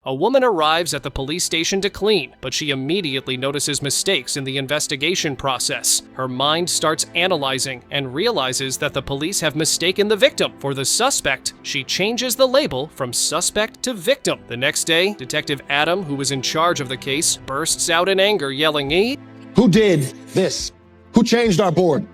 A woman arrives at the police station to clean, but she immediately notices mistakes in the investigation process. Her mind starts analyzing and realizes that the police have mistaken the victim for the suspect. She changes the label from suspect to victim. The next day, Detective Adam, who was in charge of the case, bursts out in anger, yelling, "Who did this? Who changed our board?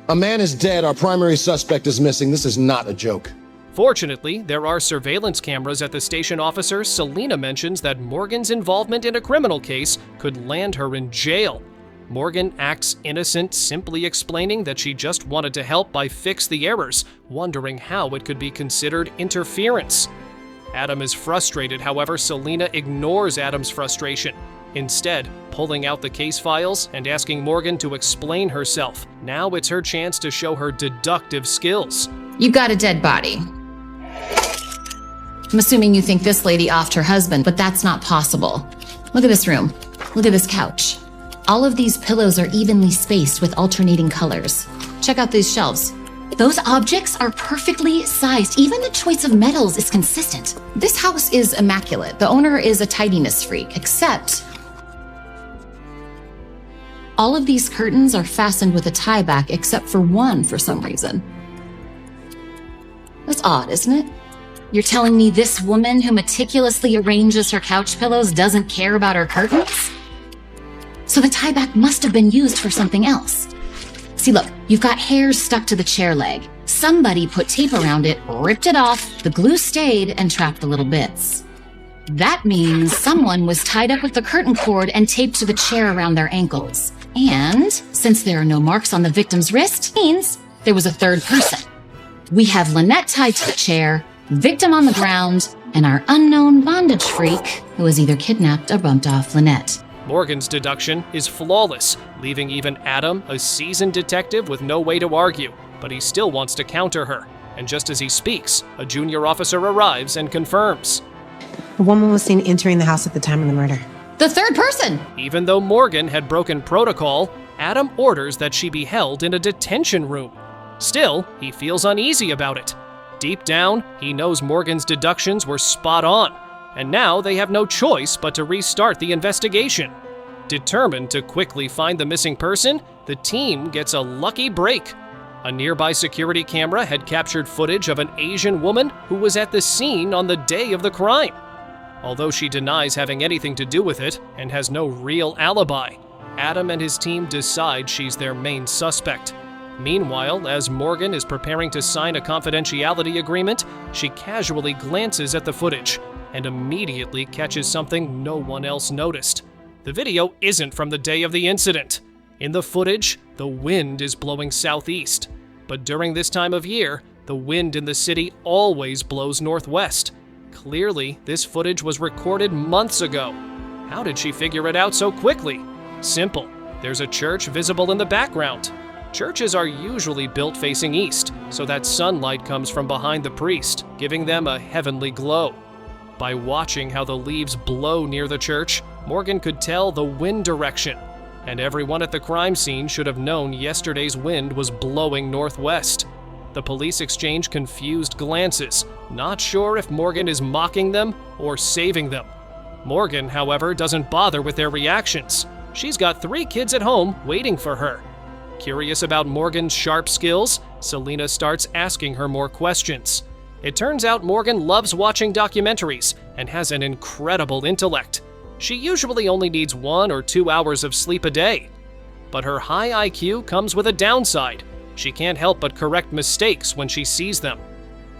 A man is dead, our primary suspect is missing. This is not a joke." Fortunately, there are surveillance cameras at the station officer. Selena mentions that Morgan's involvement in a criminal case could land her in jail. Morgan acts innocent, simply explaining that she just wanted to help by fix the errors, wondering how it could be considered interference. Adam is frustrated, however, Selena ignores Adam's frustration, instead pulling out the case files and asking Morgan to explain herself. Now it's her chance to show her deductive skills. "You've got a dead body. I'm assuming you think this lady offed her husband, but that's not possible. Look at this room. Look at this couch. All of these pillows are evenly spaced with alternating colors. Check out these shelves. Those objects are perfectly sized. Even the choice of metals is consistent. This house is immaculate. The owner is a tidiness freak, except all of these curtains are fastened with a tie back except for one for some reason. That's odd, isn't it? You're telling me this woman who meticulously arranges her couch pillows doesn't care about her curtains? So the tie back must have been used for something else. See, look, you've got hairs stuck to the chair leg. Somebody put tape around it, ripped it off, the glue stayed, and trapped the little bits. That means someone was tied up with the curtain cord and taped to the chair around their ankles. And since there are no marks on the victim's wrist, means there was a third person. We have Lynette tied to the chair, victim on the ground, and our unknown bondage freak who was either kidnapped or bumped off Lynette. Morgan's deduction is flawless, leaving even Adam, a seasoned detective, with no way to argue, but he still wants to counter her. And just as he speaks, a junior officer arrives and confirms. A woman was seen entering the house at the time of the murder. The third person! Even though Morgan had broken protocol, Adam orders that she be held in a detention room. Still, he feels uneasy about it. Deep down, he knows Morgan's deductions were spot on, and now they have no choice but to restart the investigation. Determined to quickly find the missing person, the team gets a lucky break. A nearby security camera had captured footage of an Asian woman who was at the scene on the day of the crime. Although she denies having anything to do with it and has no real alibi, Adam and his team decide she's their main suspect. Meanwhile, as Morgan is preparing to sign a confidentiality agreement, she casually glances at the footage and immediately catches something no one else noticed. The video isn't from the day of the incident. In the footage, the wind is blowing southeast. But during this time of year, the wind in the city always blows northwest. Clearly, this footage was recorded months ago. How did she figure it out so quickly? Simple. There's a church visible in the background. Churches are usually built facing east, so that sunlight comes from behind the priest, giving them a heavenly glow. By watching how the leaves blow near the church, Morgan could tell the wind direction, and everyone at the crime scene should have known yesterday's wind was blowing northwest. The police exchange confused glances, not sure if Morgan is mocking them or saving them. Morgan, however, doesn't bother with their reactions. She's got 3 kids at home waiting for her. Curious about Morgan's sharp skills, Selena starts asking her more questions. It turns out Morgan loves watching documentaries and has an incredible intellect. She usually only needs 1 or 2 hours of sleep a day. But her high IQ comes with a downside. She can't help but correct mistakes when she sees them.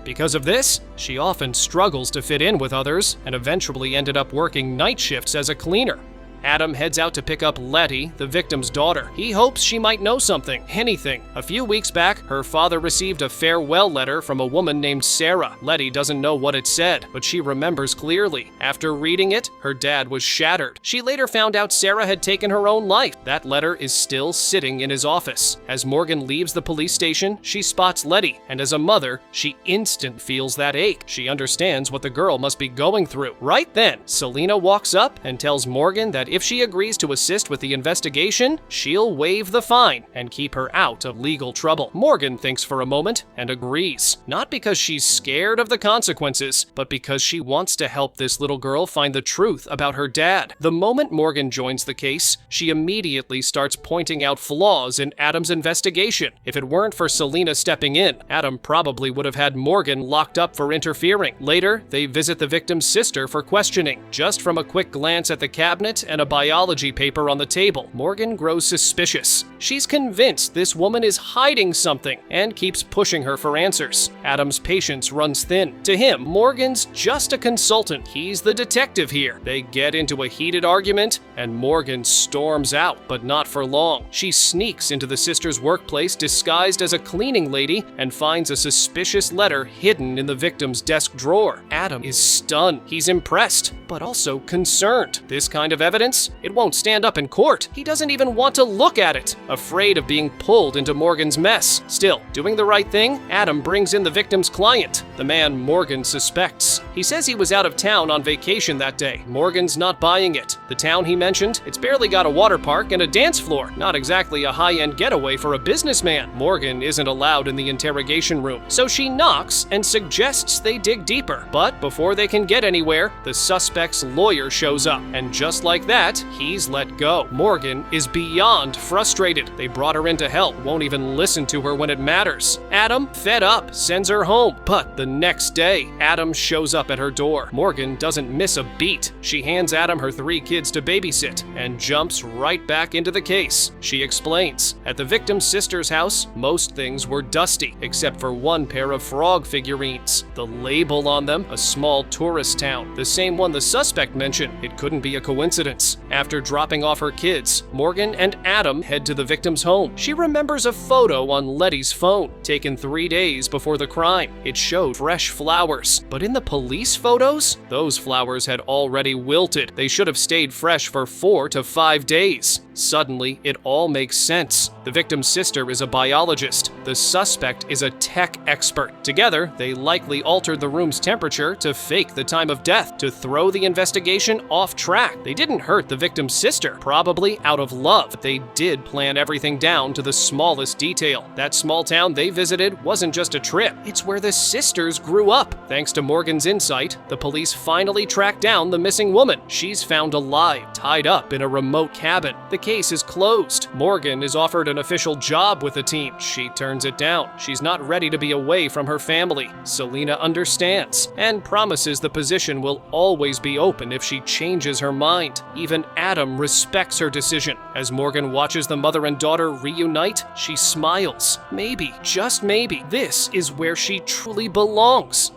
Because of this, she often struggles to fit in with others and eventually ended up working night shifts as a cleaner. Adam heads out to pick up Letty, the victim's daughter. He hopes she might know something, anything. A few weeks back, her father received a farewell letter from a woman named Sarah. Letty doesn't know what it said, but she remembers clearly. After reading it, her dad was shattered. She later found out Sarah had taken her own life. That letter is still sitting in his office. As Morgan leaves the police station, she spots Letty, and as a mother, she instantly feels that ache. She understands what the girl must be going through. Right then, Selena walks up and tells Morgan that if she agrees to assist with the investigation, she'll waive the fine and keep her out of legal trouble. Morgan thinks for a moment and agrees, not because she's scared of the consequences, but because she wants to help this little girl find the truth about her dad. The moment Morgan joins the case, she immediately starts pointing out flaws in Adam's investigation. If it weren't for Selena stepping in, Adam probably would have had Morgan locked up for interfering. Later, they visit the victim's sister for questioning. Just from a quick glance at the cabinet and a biology paper on the table, Morgan grows suspicious. She's convinced this woman is hiding something and keeps pushing her for answers. Adam's patience runs thin. To him, Morgan's just a consultant. He's the detective here. They get into a heated argument, and Morgan storms out, but not for long. She sneaks into the sister's workplace disguised as a cleaning lady and finds a suspicious letter hidden in the victim's desk drawer. Adam is stunned. He's impressed, but also concerned. This kind of evidence, it won't stand up in court. He doesn't even want to look at it, afraid of being pulled into Morgan's mess. Still, doing the right thing, Adam brings in the victim's client, the man Morgan suspects. He says he was out of town on vacation that day. Morgan's not buying it. The town he mentioned, it's barely got a water park and a dance floor. Not exactly a high-end getaway for a businessman. Morgan isn't allowed in the interrogation room, so she knocks and suggests they dig deeper. But before they can get anywhere, the suspect's lawyer shows up, and just like that, he's let go. Morgan is beyond frustrated. They brought her in to help, won't even listen to her when it matters. Adam, fed up, sends her home. But the next day, Adam shows up at her door. Morgan doesn't miss a beat. She hands Adam her 3 kids to babysit and jumps right back into the case. She explains, at the victim's sister's house, most things were dusty, except for one pair of frog figurines. The label on them, a small tourist town, the same one the suspect mentioned. It couldn't be a coincidence. After dropping off her kids, Morgan and Adam head to the victim's home. She remembers a photo on Letty's phone, taken 3 days before the crime. It showed fresh flowers, but in the police photos, those flowers had already wilted. They should have stayed fresh for 4 to 5 days. Suddenly, it all makes sense. The victim's sister is a biologist. The suspect is a tech expert. Together, they likely altered the room's temperature to fake the time of death, to throw the investigation off track. They didn't hurt the victim's sister, probably out of love, but they did plan everything down to the smallest detail. That small town they visited wasn't just a trip. It's where the sisters grew up. Thanks to Morgan's insight, the police finally tracked down the missing woman. She's found alive, tied up in a remote cabin. The case is closed. Morgan is offered an official job with the team. She turns it down. She's not ready to be away from her family. Selena understands and promises the position will always be open if she changes her mind. Even Adam respects her decision. As Morgan watches the mother and daughter reunite, she smiles. Maybe, just maybe, this is where she truly belongs.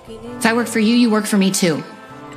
If I work for you, you work for me too.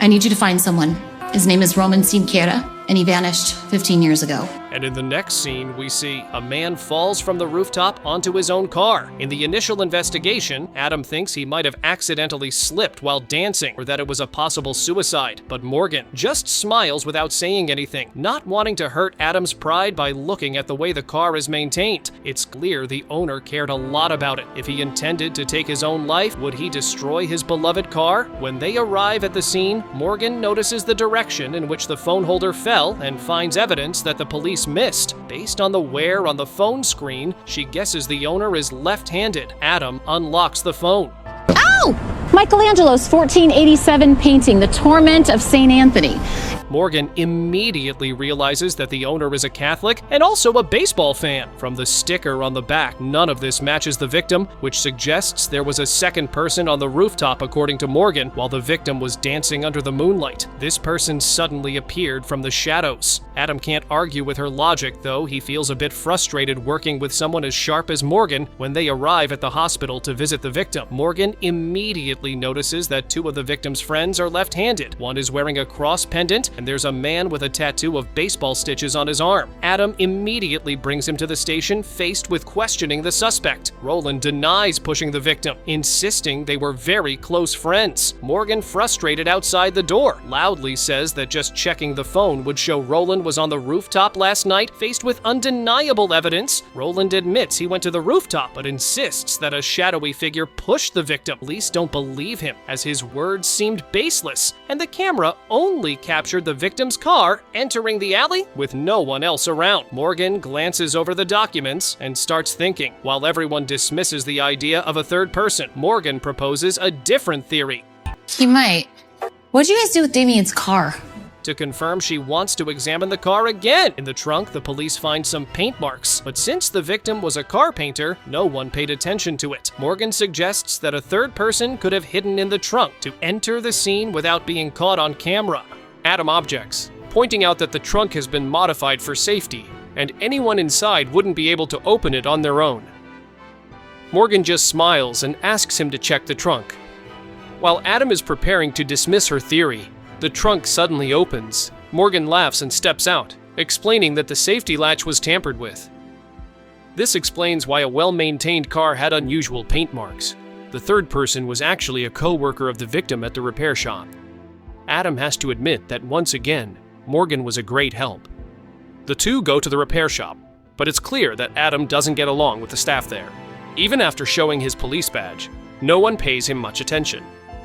I need you to find someone. His name is Roman Sinquera, and he vanished 15 years ago. And in the next scene, we see a man falls from the rooftop onto his own car. In the initial investigation, Adam thinks he might have accidentally slipped while dancing, or that it was a possible suicide. But Morgan just smiles without saying anything, not wanting to hurt Adam's pride by looking at the way the car is maintained. It's clear the owner cared a lot about it. If he intended to take his own life, would he destroy his beloved car? When they arrive at the scene, Morgan notices the direction in which the phone holder fell and finds evidence that the police missed. Based on the wear on the phone screen, she guesses the owner is left-handed. Adam unlocks the phone. Ow! Michelangelo's 1487 painting, The Torment of St. Anthony. Morgan immediately realizes that the owner is a Catholic and also a baseball fan. From the sticker on the back, none of this matches the victim, which suggests there was a second person on the rooftop, according to Morgan, while the victim was dancing under the moonlight. This person suddenly appeared from the shadows. Adam can't argue with her logic, though. He feels a bit frustrated working with someone as sharp as Morgan. When they arrive at the hospital to visit the victim, Morgan immediately notices that 2 of the victim's friends are left-handed. One is wearing a cross pendant, and there's a man with a tattoo of baseball stitches on his arm. Adam immediately brings him to the station, faced with questioning the suspect. Roland denies pushing the victim, insisting they were very close friends. Morgan, frustrated outside the door, loudly says that just checking the phone would show Roland was on the rooftop last night. Faced with undeniable evidence, Roland admits he went to the rooftop, but insists that a shadowy figure pushed the victim. Police don't believe him, as his words seemed baseless, and the camera only captured the victim's car entering the alley with no one else around. Morgan glances over the documents and starts thinking. While everyone dismisses the idea of a third person, Morgan proposes a different theory. He might. What'd you guys do with Damien's car? To confirm, she wants to examine the car again. In the trunk, the police find some paint marks, but since the victim was a car painter, no one paid attention to it. Morgan suggests that a third person could have hidden in the trunk to enter the scene without being caught on camera. Adam objects, pointing out that the trunk has been modified for safety, and anyone inside wouldn't be able to open it on their own. Morgan just smiles and asks him to check the trunk. While Adam is preparing to dismiss her theory, the trunk suddenly opens. Morgan laughs and steps out, explaining that the safety latch was tampered with. This explains why a well-maintained car had unusual paint marks. The third person was actually a co-worker of the victim at the repair shop. Adam has to admit that once again, Morgan was a great help. The two go to the repair shop, but it's clear that Adam doesn't get along with the staff there. Even after showing his police badge, no one pays him much attention.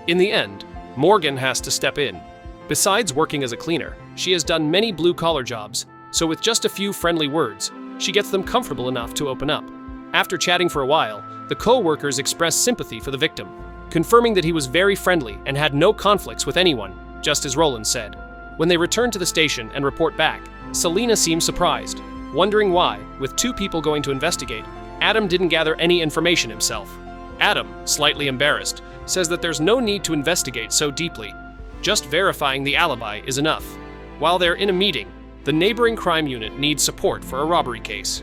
In the end, Morgan has to step in. Besides working as a cleaner, she has done many blue-collar jobs, so with just a few friendly words, she gets them comfortable enough to open up. After chatting for a while, the co-workers express sympathy for the victim, confirming that he was very friendly and had no conflicts with anyone, just as Roland said. When they return to the station and report back, Selena seems surprised, wondering why, with two people going to investigate, Adam didn't gather any information himself. Adam, slightly embarrassed, says that there's no need to investigate so deeply. Just verifying the alibi is enough. While they're in a meeting, the neighboring crime unit needs support for a robbery case.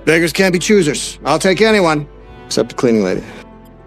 Beggars can't be choosers. I'll take anyone, except the cleaning lady.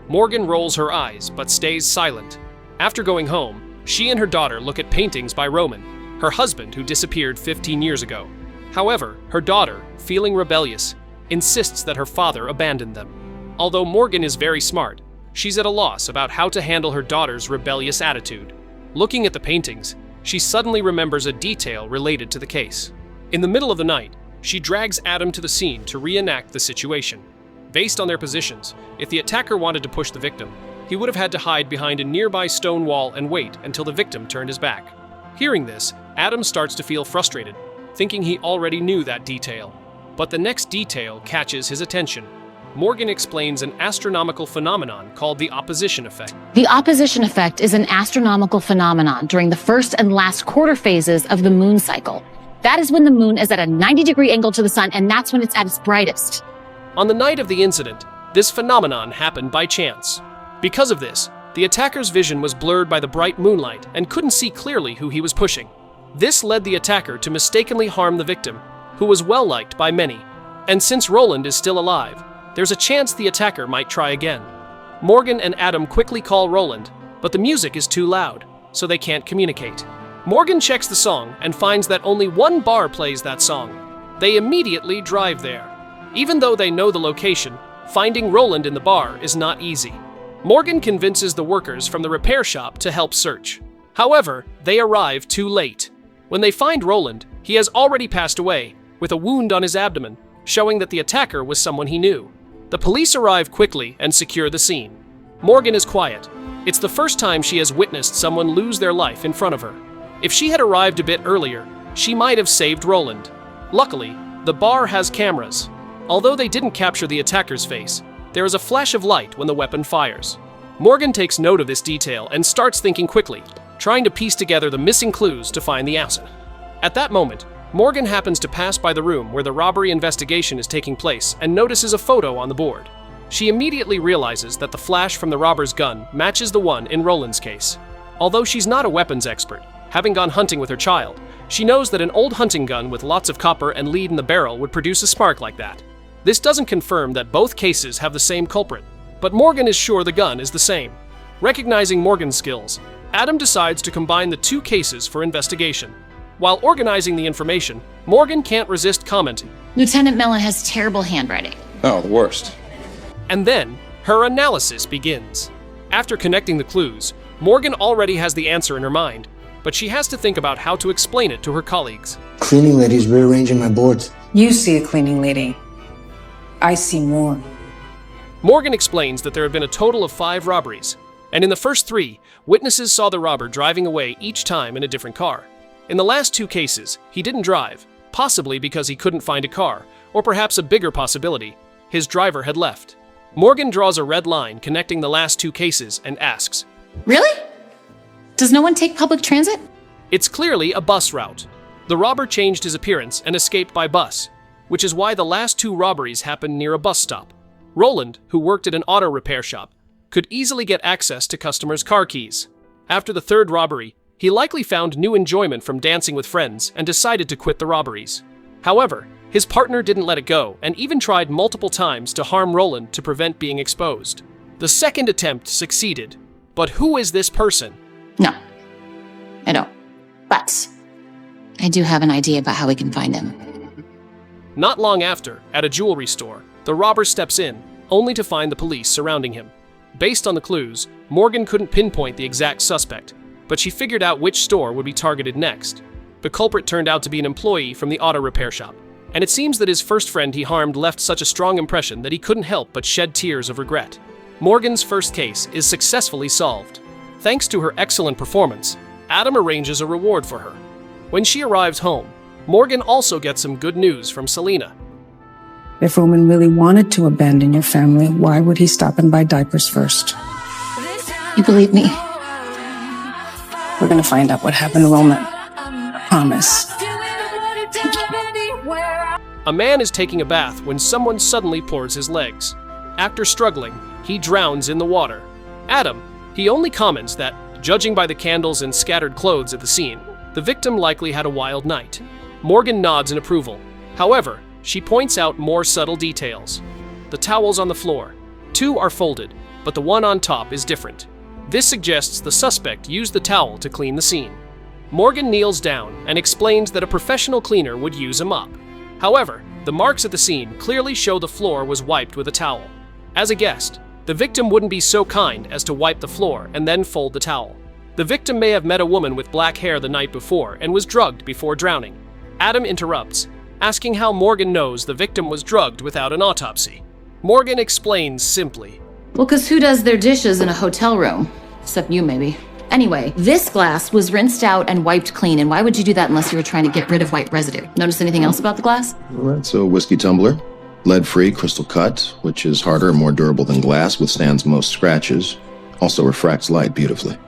Morgan rolls her eyes, but stays silent. After going home, she and her daughter look at paintings by Roman, her husband who disappeared 15 years ago. However, her daughter, feeling rebellious, insists that her father abandoned them. Although Morgan is very smart, she's at a loss about how to handle her daughter's rebellious attitude. Looking at the paintings, she suddenly remembers a detail related to the case. In the middle of the night, she drags Adam to the scene to reenact the situation. Based on their positions, if the attacker wanted to push the victim, he would have had to hide behind a nearby stone wall and wait until the victim turned his back. Hearing this, Adam starts to feel frustrated, thinking he already knew that detail. But the next detail catches his attention. Morgan explains an astronomical phenomenon called the opposition effect. The opposition effect is an astronomical phenomenon during the first and last quarter phases of the moon cycle. That is when the moon is at a 90-degree angle to the sun, and that's when it's at its brightest. On the night of the incident, this phenomenon happened by chance. Because of this, the attacker's vision was blurred by the bright moonlight and couldn't see clearly who he was pushing. This led the attacker to mistakenly harm the victim, who was well-liked by many. And since Roland is still alive, there's a chance the attacker might try again. Morgan and Adam quickly call Roland, but the music is too loud, so they can't communicate. Morgan checks the song and finds that only one bar plays that song. They immediately drive there. Even though they know the location, finding Roland in the bar is not easy. Morgan convinces the workers from the repair shop to help search. However, they arrive too late. When they find Roland, he has already passed away, with a wound on his abdomen, showing that the attacker was someone he knew. The police arrive quickly and secure the scene. Morgan is quiet. It's the first time she has witnessed someone lose their life in front of her. If she had arrived a bit earlier, she might have saved Roland. Luckily, the bar has cameras. Although they didn't capture the attacker's face, there is a flash of light when the weapon fires. Morgan takes note of this detail and starts thinking quickly, trying to piece together the missing clues to find the assassin. At that moment, Morgan happens to pass by the room where the robbery investigation is taking place and notices a photo on the board. She immediately realizes that the flash from the robber's gun matches the one in Roland's case. Although she's not a weapons expert, having gone hunting with her child, she knows that an old hunting gun with lots of copper and lead in the barrel would produce a spark like that. This doesn't confirm that both cases have the same culprit, but Morgan is sure the gun is the same. Recognizing Morgan's skills, Adam decides to combine the two cases for investigation. While organizing the information, Morgan can't resist commenting. Lieutenant Mellon has terrible handwriting. Oh, the worst. And then, her analysis begins. After connecting the clues, Morgan already has the answer in her mind, but she has to think about how to explain it to her colleagues. Cleaning lady's rearranging my boards. You see a cleaning lady. I see more. Morgan explains that there have been a total of 5 robberies, and in the first 3, witnesses saw the robber driving away each time in a different car. In the last two cases, he didn't drive, possibly because he couldn't find a car, or perhaps a bigger possibility, his driver had left. Morgan draws a red line connecting the last two cases and asks, Really? Does no one take public transit? It's clearly a bus route. The robber changed his appearance and escaped by bus, which is why the last two robberies happened near a bus stop. Roland, who worked at an auto repair shop, could easily get access to customers' car keys. After the third robbery, he likely found new enjoyment from dancing with friends and decided to quit the robberies. However, his partner didn't let it go and even tried multiple times to harm Roland to prevent being exposed. The second attempt succeeded. But who is this person? No, I don't. But I do have an idea about how we can find him. Not long after, at a jewelry store, the robber steps in, only to find the police surrounding him. Based on the clues, Morgan couldn't pinpoint the exact suspect, but she figured out which store would be targeted next. The culprit turned out to be an employee from the auto repair shop, and it seems that his first friend he harmed left such a strong impression that he couldn't help but shed tears of regret. Morgan's first case is successfully solved. Thanks to her excellent performance, Adam arranges a reward for her. When she arrives home, Morgan also gets some good news from Selena. If Roman really wanted to abandon your family, why would he stop and buy diapers first? You believe me? We're gonna find out what happened to Roman. I promise. A man is taking a bath when someone suddenly pours his legs. After struggling, he drowns in the water. Adam, he only comments that, judging by the candles and scattered clothes at the scene, the victim likely had a wild night. Morgan nods in approval. However, she points out more subtle details. The towels on the floor. Two are folded, but the one on top is different. This suggests the suspect used the towel to clean the scene. Morgan kneels down and explains that a professional cleaner would use a mop. However, the marks at the scene clearly show the floor was wiped with a towel. As a guest, the victim wouldn't be so kind as to wipe the floor and then fold the towel. The victim may have met a woman with black hair the night before and was drugged before drowning. Adam interrupts, asking how Morgan knows the victim was drugged without an autopsy. Morgan explains simply. Well, because who does their dishes in a hotel room? Except you, maybe. Anyway, this glass was rinsed out and wiped clean, and why would you do that unless you were trying to get rid of white residue? Notice anything else about the glass? All right, so whiskey tumbler, lead-free crystal cut, which is harder and more durable than glass, withstands most scratches, also refracts light beautifully.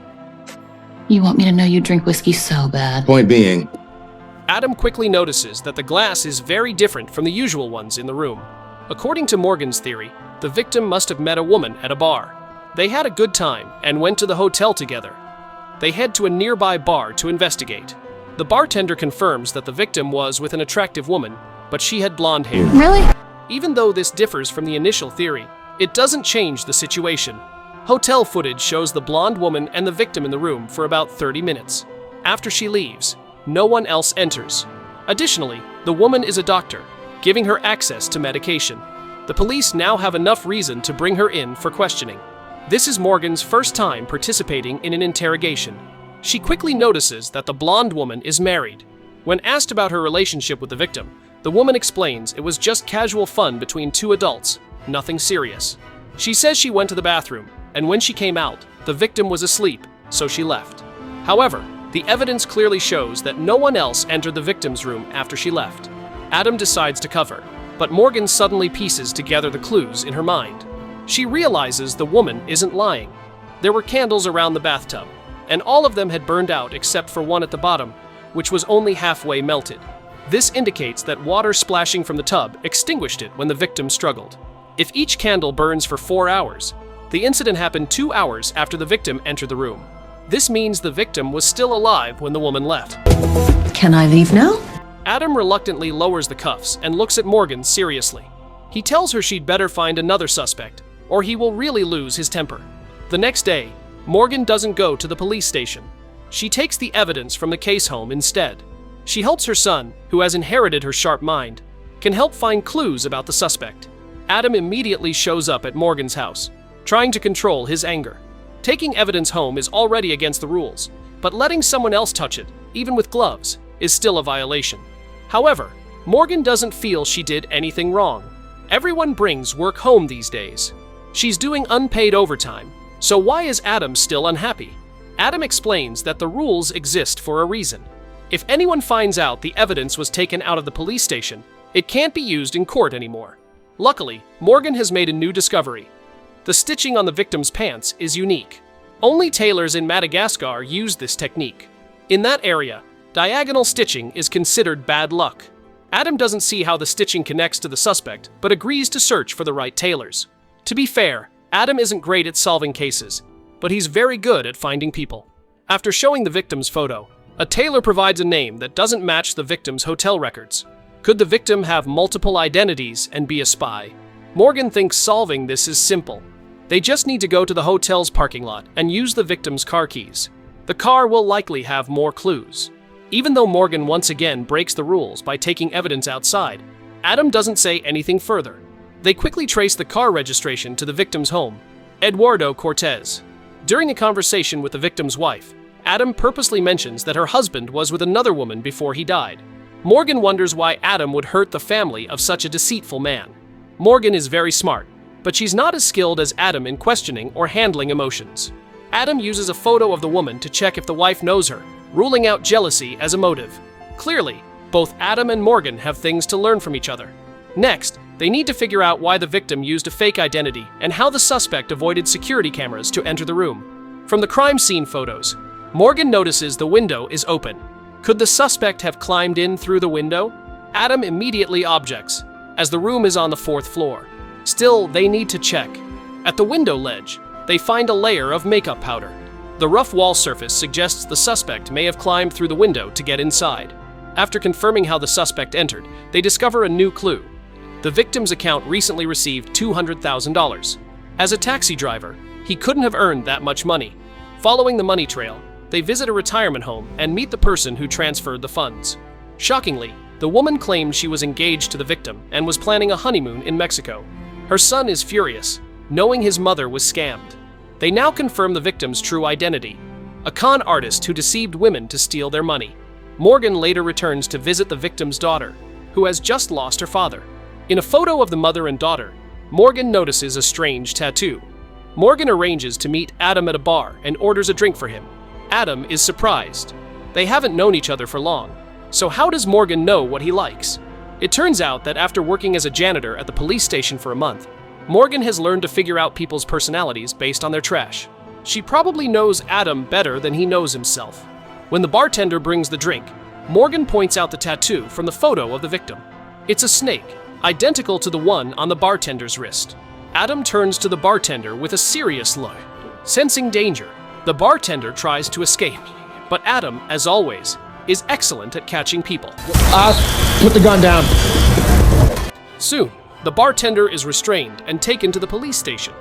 You want me to know you drink whiskey so bad. Point being, Adam quickly notices that the glass is very different from the usual ones in the room. According to Morgan's theory, the victim must have met a woman at a bar. They had a good time and went to the hotel together. They head to a nearby bar to investigate. The bartender confirms that the victim was with an attractive woman, but she had blonde hair. Really? Even though this differs from the initial theory, it doesn't change the situation. Hotel footage shows the blonde woman and the victim in the room for about 30 minutes. After she leaves, no one else enters. Additionally, the woman is a doctor, giving her access to medication. The police now have enough reason to bring her in for questioning. This is Morgan's first time participating in an interrogation. She quickly notices that the blonde woman is married. When asked about her relationship with the victim, the woman explains it was just casual fun between two adults, nothing serious. She says she went to the bathroom, and when she came out, the victim was asleep, so she left. However, the evidence clearly shows that no one else entered the victim's room after she left. Adam decides to cover, but Morgan suddenly pieces together the clues in her mind. She realizes the woman isn't lying. There were candles around the bathtub, and all of them had burned out except for one at the bottom, which was only halfway melted. This indicates that water splashing from the tub extinguished it when the victim struggled. If each candle burns for 4 hours, the incident happened 2 hours after the victim entered the room. This means the victim was still alive when the woman left. Can I leave now? Adam reluctantly lowers the cuffs and looks at Morgan seriously. He tells her she'd better find another suspect, or he will really lose his temper. The next day, Morgan doesn't go to the police station. She takes the evidence from the case home instead. She hopes her son, who has inherited her sharp mind, can help find clues about the suspect. Adam immediately shows up at Morgan's house, trying to control his anger. Taking evidence home is already against the rules, but letting someone else touch it, even with gloves, is still a violation. However, Morgan doesn't feel she did anything wrong. Everyone brings work home these days. She's doing unpaid overtime, so why is Adam still unhappy? Adam explains that the rules exist for a reason. If anyone finds out the evidence was taken out of the police station, it can't be used in court anymore. Luckily, Morgan has made a new discovery. The stitching on the victim's pants is unique. Only tailors in Madagascar use this technique. In that area, diagonal stitching is considered bad luck. Adam doesn't see how the stitching connects to the suspect, but agrees to search for the right tailors. To be fair, Adam isn't great at solving cases, but he's very good at finding people. After showing the victim's photo, a tailor provides a name that doesn't match the victim's hotel records. Could the victim have multiple identities and be a spy? Morgan thinks solving this is simple. They just need to go to the hotel's parking lot and use the victim's car keys. The car will likely have more clues. Even though Morgan once again breaks the rules by taking evidence outside, Adam doesn't say anything further. They quickly trace the car registration to the victim's home, Eduardo Cortez. During a conversation with the victim's wife, Adam purposely mentions that her husband was with another woman before he died. Morgan wonders why Adam would hurt the family of such a deceitful man. Morgan is very smart, but she's not as skilled as Adam in questioning or handling emotions. Adam uses a photo of the woman to check if the wife knows her, ruling out jealousy as a motive. Clearly, both Adam and Morgan have things to learn from each other. Next, they need to figure out why the victim used a fake identity and how the suspect avoided security cameras to enter the room. From the crime scene photos, Morgan notices the window is open. Could the suspect have climbed in through the window? Adam immediately objects, as the room is on the 4th floor. Still, they need to check. At the window ledge, they find a layer of makeup powder. The rough wall surface suggests the suspect may have climbed through the window to get inside. After confirming how the suspect entered, they discover a new clue. The victim's account recently received $200,000. As a taxi driver, he couldn't have earned that much money. Following the money trail, they visit a retirement home and meet the person who transferred the funds. Shockingly, the woman claimed she was engaged to the victim and was planning a honeymoon in Mexico. Her son is furious, knowing his mother was scammed. They now confirm the victim's true identity, a con artist who deceived women to steal their money. Morgan later returns to visit the victim's daughter, who has just lost her father. In a photo of the mother and daughter, Morgan notices a strange tattoo. Morgan arranges to meet Adam at a bar and orders a drink for him. Adam is surprised. They haven't known each other for long, so how does Morgan know what he likes? It turns out that after working as a janitor at the police station for a month, Morgan has learned to figure out people's personalities based on their trash. She probably knows Adam better than he knows himself. When the bartender brings the drink, Morgan points out the tattoo from the photo of the victim. It's a snake, identical to the one on the bartender's wrist. Adam turns to the bartender with a serious look. Sensing danger, the bartender tries to escape, but Adam, as always, is excellent at catching people. Put the gun down. Soon, the bartender is restrained and taken to the police station.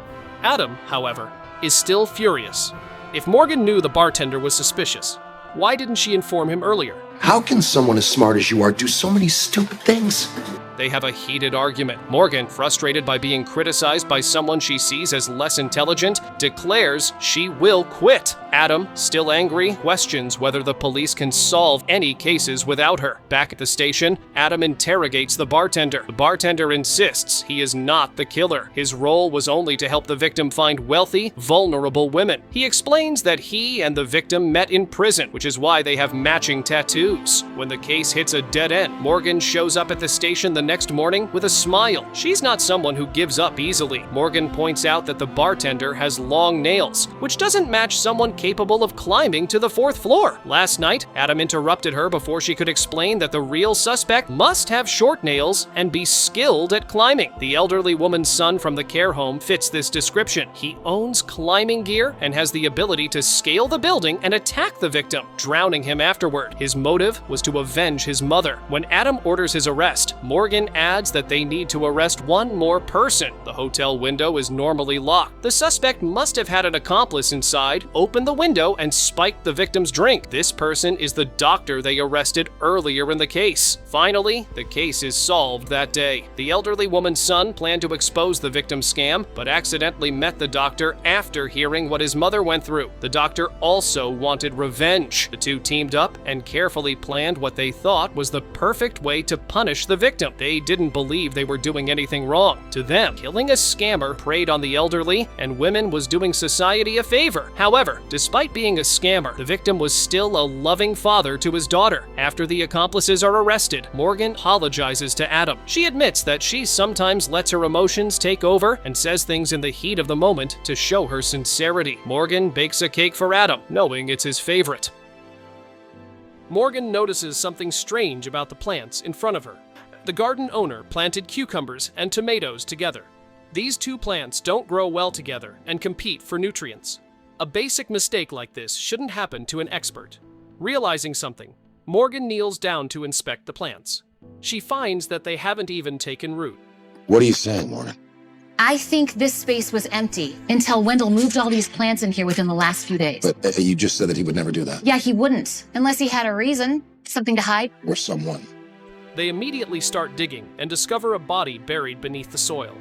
Adam, however, is still furious. If Morgan knew the bartender was suspicious, why didn't she inform him earlier? How can someone as smart as you are do so many stupid things? They have a heated argument. Morgan, frustrated by being criticized by someone she sees as less intelligent, declares she will quit. Adam, still angry, questions whether the police can solve any cases without her. Back at the station, Adam interrogates the bartender. The bartender insists he is not the killer. His role was only to help the victim find wealthy, vulnerable women. He explains that he and the victim met in prison, which is why they have matching tattoos. When the case hits a dead end, Morgan shows up at the station the next morning with a smile. She's not someone who gives up easily. Morgan points out that the bartender has long nails, which doesn't match someone capable of climbing to the 4th floor. Last night, Adam interrupted her before she could explain that the real suspect must have short nails and be skilled at climbing. The elderly woman's son from the care home fits this description. He owns climbing gear and has the ability to scale the building and attack the victim, drowning him afterward. His motive was to avenge his mother. When Adam orders his arrest, Morgan adds that they need to arrest one more person. The hotel window is normally locked. The suspect must have had an accomplice inside, open the window, and spiked the victim's drink. This person is the doctor they arrested earlier in the case. Finally, the case is solved that day. The elderly woman's son planned to expose the victim's scam, but accidentally met the doctor after hearing what his mother went through. The doctor also wanted revenge. The two teamed up and carefully carefully planned what they thought was the perfect way to punish the victim. They didn't believe they were doing anything wrong. To them, killing a scammer preyed on the elderly and women was doing society a favor. However, despite being a scammer, the victim was still a loving father to his daughter. After the accomplices are arrested, Morgan apologizes to Adam. She admits that she sometimes lets her emotions take over and says things in the heat of the moment to show her sincerity. Morgan bakes a cake for Adam, knowing it's his favorite. Morgan notices something strange about the plants in front of her. The garden owner planted cucumbers and tomatoes together. These two plants don't grow well together and compete for nutrients. A basic mistake like this shouldn't happen to an expert. Realizing something, Morgan kneels down to inspect the plants. She finds that they haven't even taken root. What are you saying, Morgan? I think this space was empty until Wendell moved all these plants in here within the last few days. But you just said that he would never do that. Yeah, he wouldn't, unless he had a reason, something to hide. Or someone. They immediately start digging and discover a body buried beneath the soil.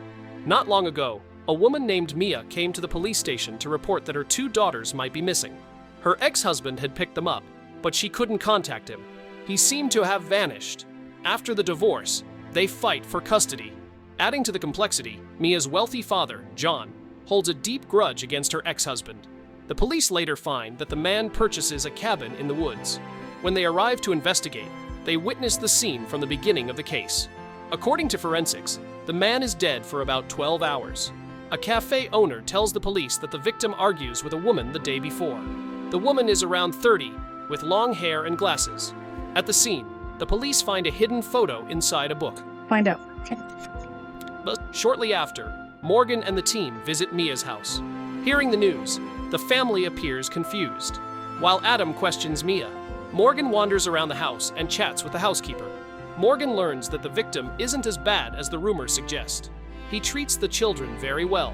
Not long ago, a woman named Mia came to the police station to report that her 2 daughters might be missing. Her ex-husband had picked them up, but she couldn't contact him. He seemed to have vanished. After the divorce, they fight for custody. Adding to the complexity, Mia's wealthy father, John, holds a deep grudge against her ex-husband. The police later find that the man purchases a cabin in the woods. When they arrive to investigate, they witness the scene from the beginning of the case. According to forensics, the man is dead for about 12 hours. A cafe owner tells the police that the victim argues with a woman the day before. The woman is around 30, with long hair and glasses. At the scene, the police find a hidden photo inside a book. Find out. Okay. But shortly after, Morgan and the team visit Mia's house. Hearing the news, the family appears confused. While Adam questions Mia, Morgan wanders around the house and chats with the housekeeper. Morgan learns that the victim isn't as bad as the rumors suggest. He treats the children very well.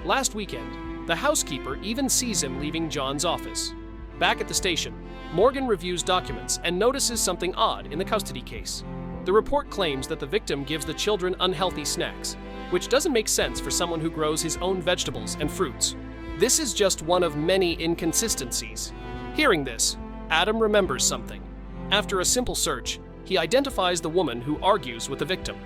Last weekend, the housekeeper even sees him leaving John's office. Back at the station, Morgan reviews documents and notices something odd in the custody case. The report claims that the victim gives the children unhealthy snacks, which doesn't make sense for someone who grows his own vegetables and fruits. This is just one of many inconsistencies. Hearing this, Adam remembers something. After a simple search, he identifies the woman who argues with the victim.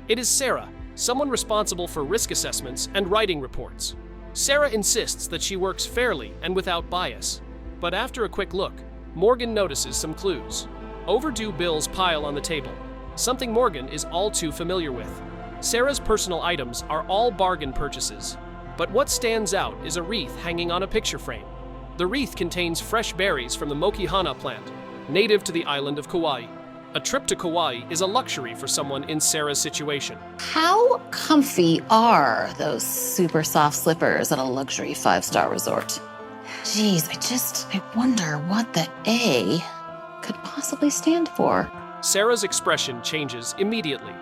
It is Sarah, someone responsible for risk assessments and writing reports. Sarah insists that she works fairly and without bias. But after a quick look, Morgan notices some clues. Overdue bills pile on the table, something Morgan is all too familiar with. Sarah's personal items are all bargain purchases, but what stands out is a wreath hanging on a picture frame. The wreath contains fresh berries from the Mokihana plant, native to the island of Kauai. A trip to Kauai is a luxury for someone in Sarah's situation. How comfy are those super soft slippers at a luxury 5-star resort? Geez, I wonder what the A could possibly stand for. Sarah's expression changes immediately.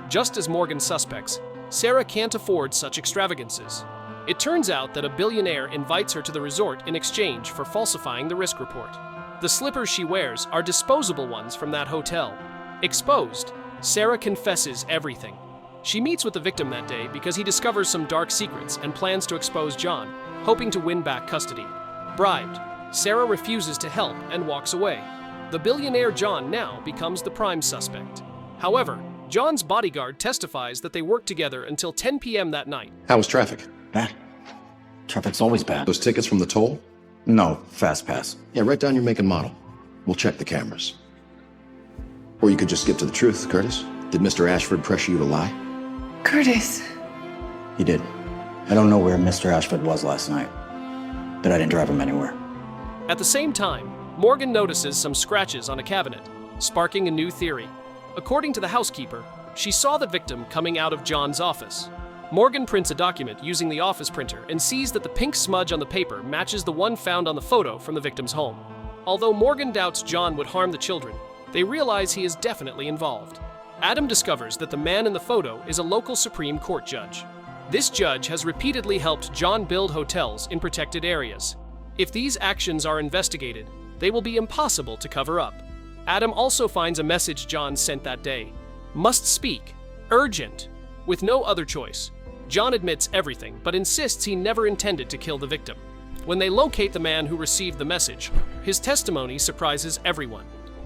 Just as Morgan suspects, Sarah can't afford such extravagances. It turns out that a billionaire invites her to the resort in exchange for falsifying the risk report. The slippers she wears are disposable ones from that hotel. Exposed, Sarah confesses everything. She meets with the victim that day because he discovers some dark secrets and plans to expose John, hoping to win back custody. Bribed, Sarah refuses to help and walks away. The billionaire John now becomes the prime suspect. However, John's bodyguard testifies that they worked together until 10 p.m. that night. How was traffic? Bad. Traffic's always bad. Those tickets from the toll? No, fast pass. Yeah, write down your make and model. We'll check the cameras. Or you could just skip to the truth, Curtis. Did Mr. Ashford pressure you to lie? Curtis. He did. I don't know where Mr. Ashford was last night, but I didn't drive him anywhere. At the same time, Morgan notices some scratches on a cabinet, sparking a new theory. According to the housekeeper, she saw the victim coming out of John's office. Morgan prints a document using the office printer and sees that the pink smudge on the paper matches the one found on the photo from the victim's home. Although Morgan doubts John would harm the children, they realize he is definitely involved. Adam discovers that the man in the photo is a local Supreme Court judge. This judge has repeatedly helped John build hotels in protected areas. If these actions are investigated, they will be impossible to cover up. Adam also finds a message John sent that day. Must speak. Urgent. With no other choice, John admits everything, but insists he never intended to kill the victim. When they locate the man who received the message, his testimony surprises everyone.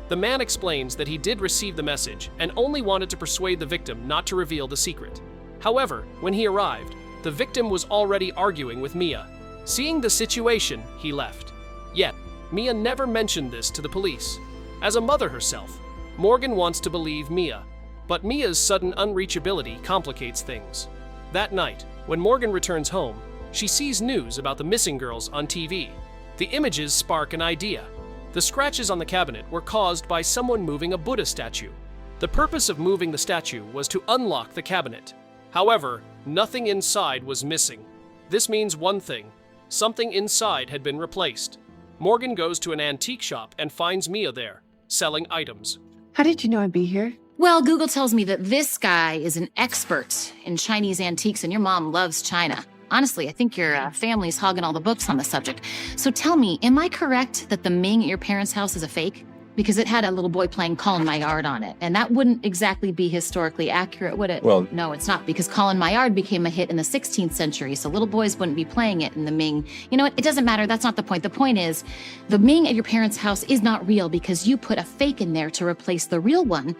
The man explains that he did receive the message and only wanted to persuade the victim not to reveal the secret. However, when he arrived, the victim was already arguing with Mia. Seeing the situation, he left. Yet, Mia never mentioned this to the police. As a mother herself, Morgan wants to believe Mia, but Mia's sudden unreachability complicates things. That night, when Morgan returns home, she sees news about the missing girls on TV. The images spark an idea. The scratches on the cabinet were caused by someone moving a Buddha statue. The purpose of moving the statue was to unlock the cabinet. However, nothing inside was missing. This means one thing: something inside had been replaced. Morgan goes to an antique shop and finds Mia there, selling items. How did you know I'd be here? Well, Google tells me that this guy is an expert in Chinese antiques and your mom loves China. Honestly, I think your family's hogging all the books on the subject. So tell me, am I correct that the Ming at your parents' house is a fake? Because it had a little boy playing Colin Maillard on it, and that wouldn't exactly be historically accurate, would it? Well, no, it's not, because Colin Maillard became a hit in the 16th century, so little boys wouldn't be playing it in the Ming. You know what? It doesn't matter. That's not the point. The point is, the Ming at your parents' house is not real because you put a fake in there to replace the real one,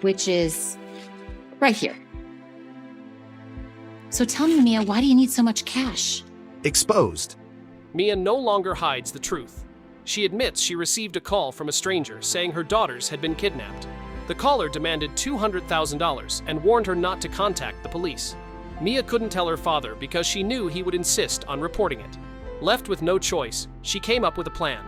which is right here. So tell me, Mia, why do you need so much cash? exposed. Mia no longer hides the truth. She admits she received a call from a stranger saying her daughters had been kidnapped. The caller demanded $200,000 and warned her not to contact the police. Mia couldn't tell her father because she knew he would insist on reporting it. Left with no choice, she came up with a plan: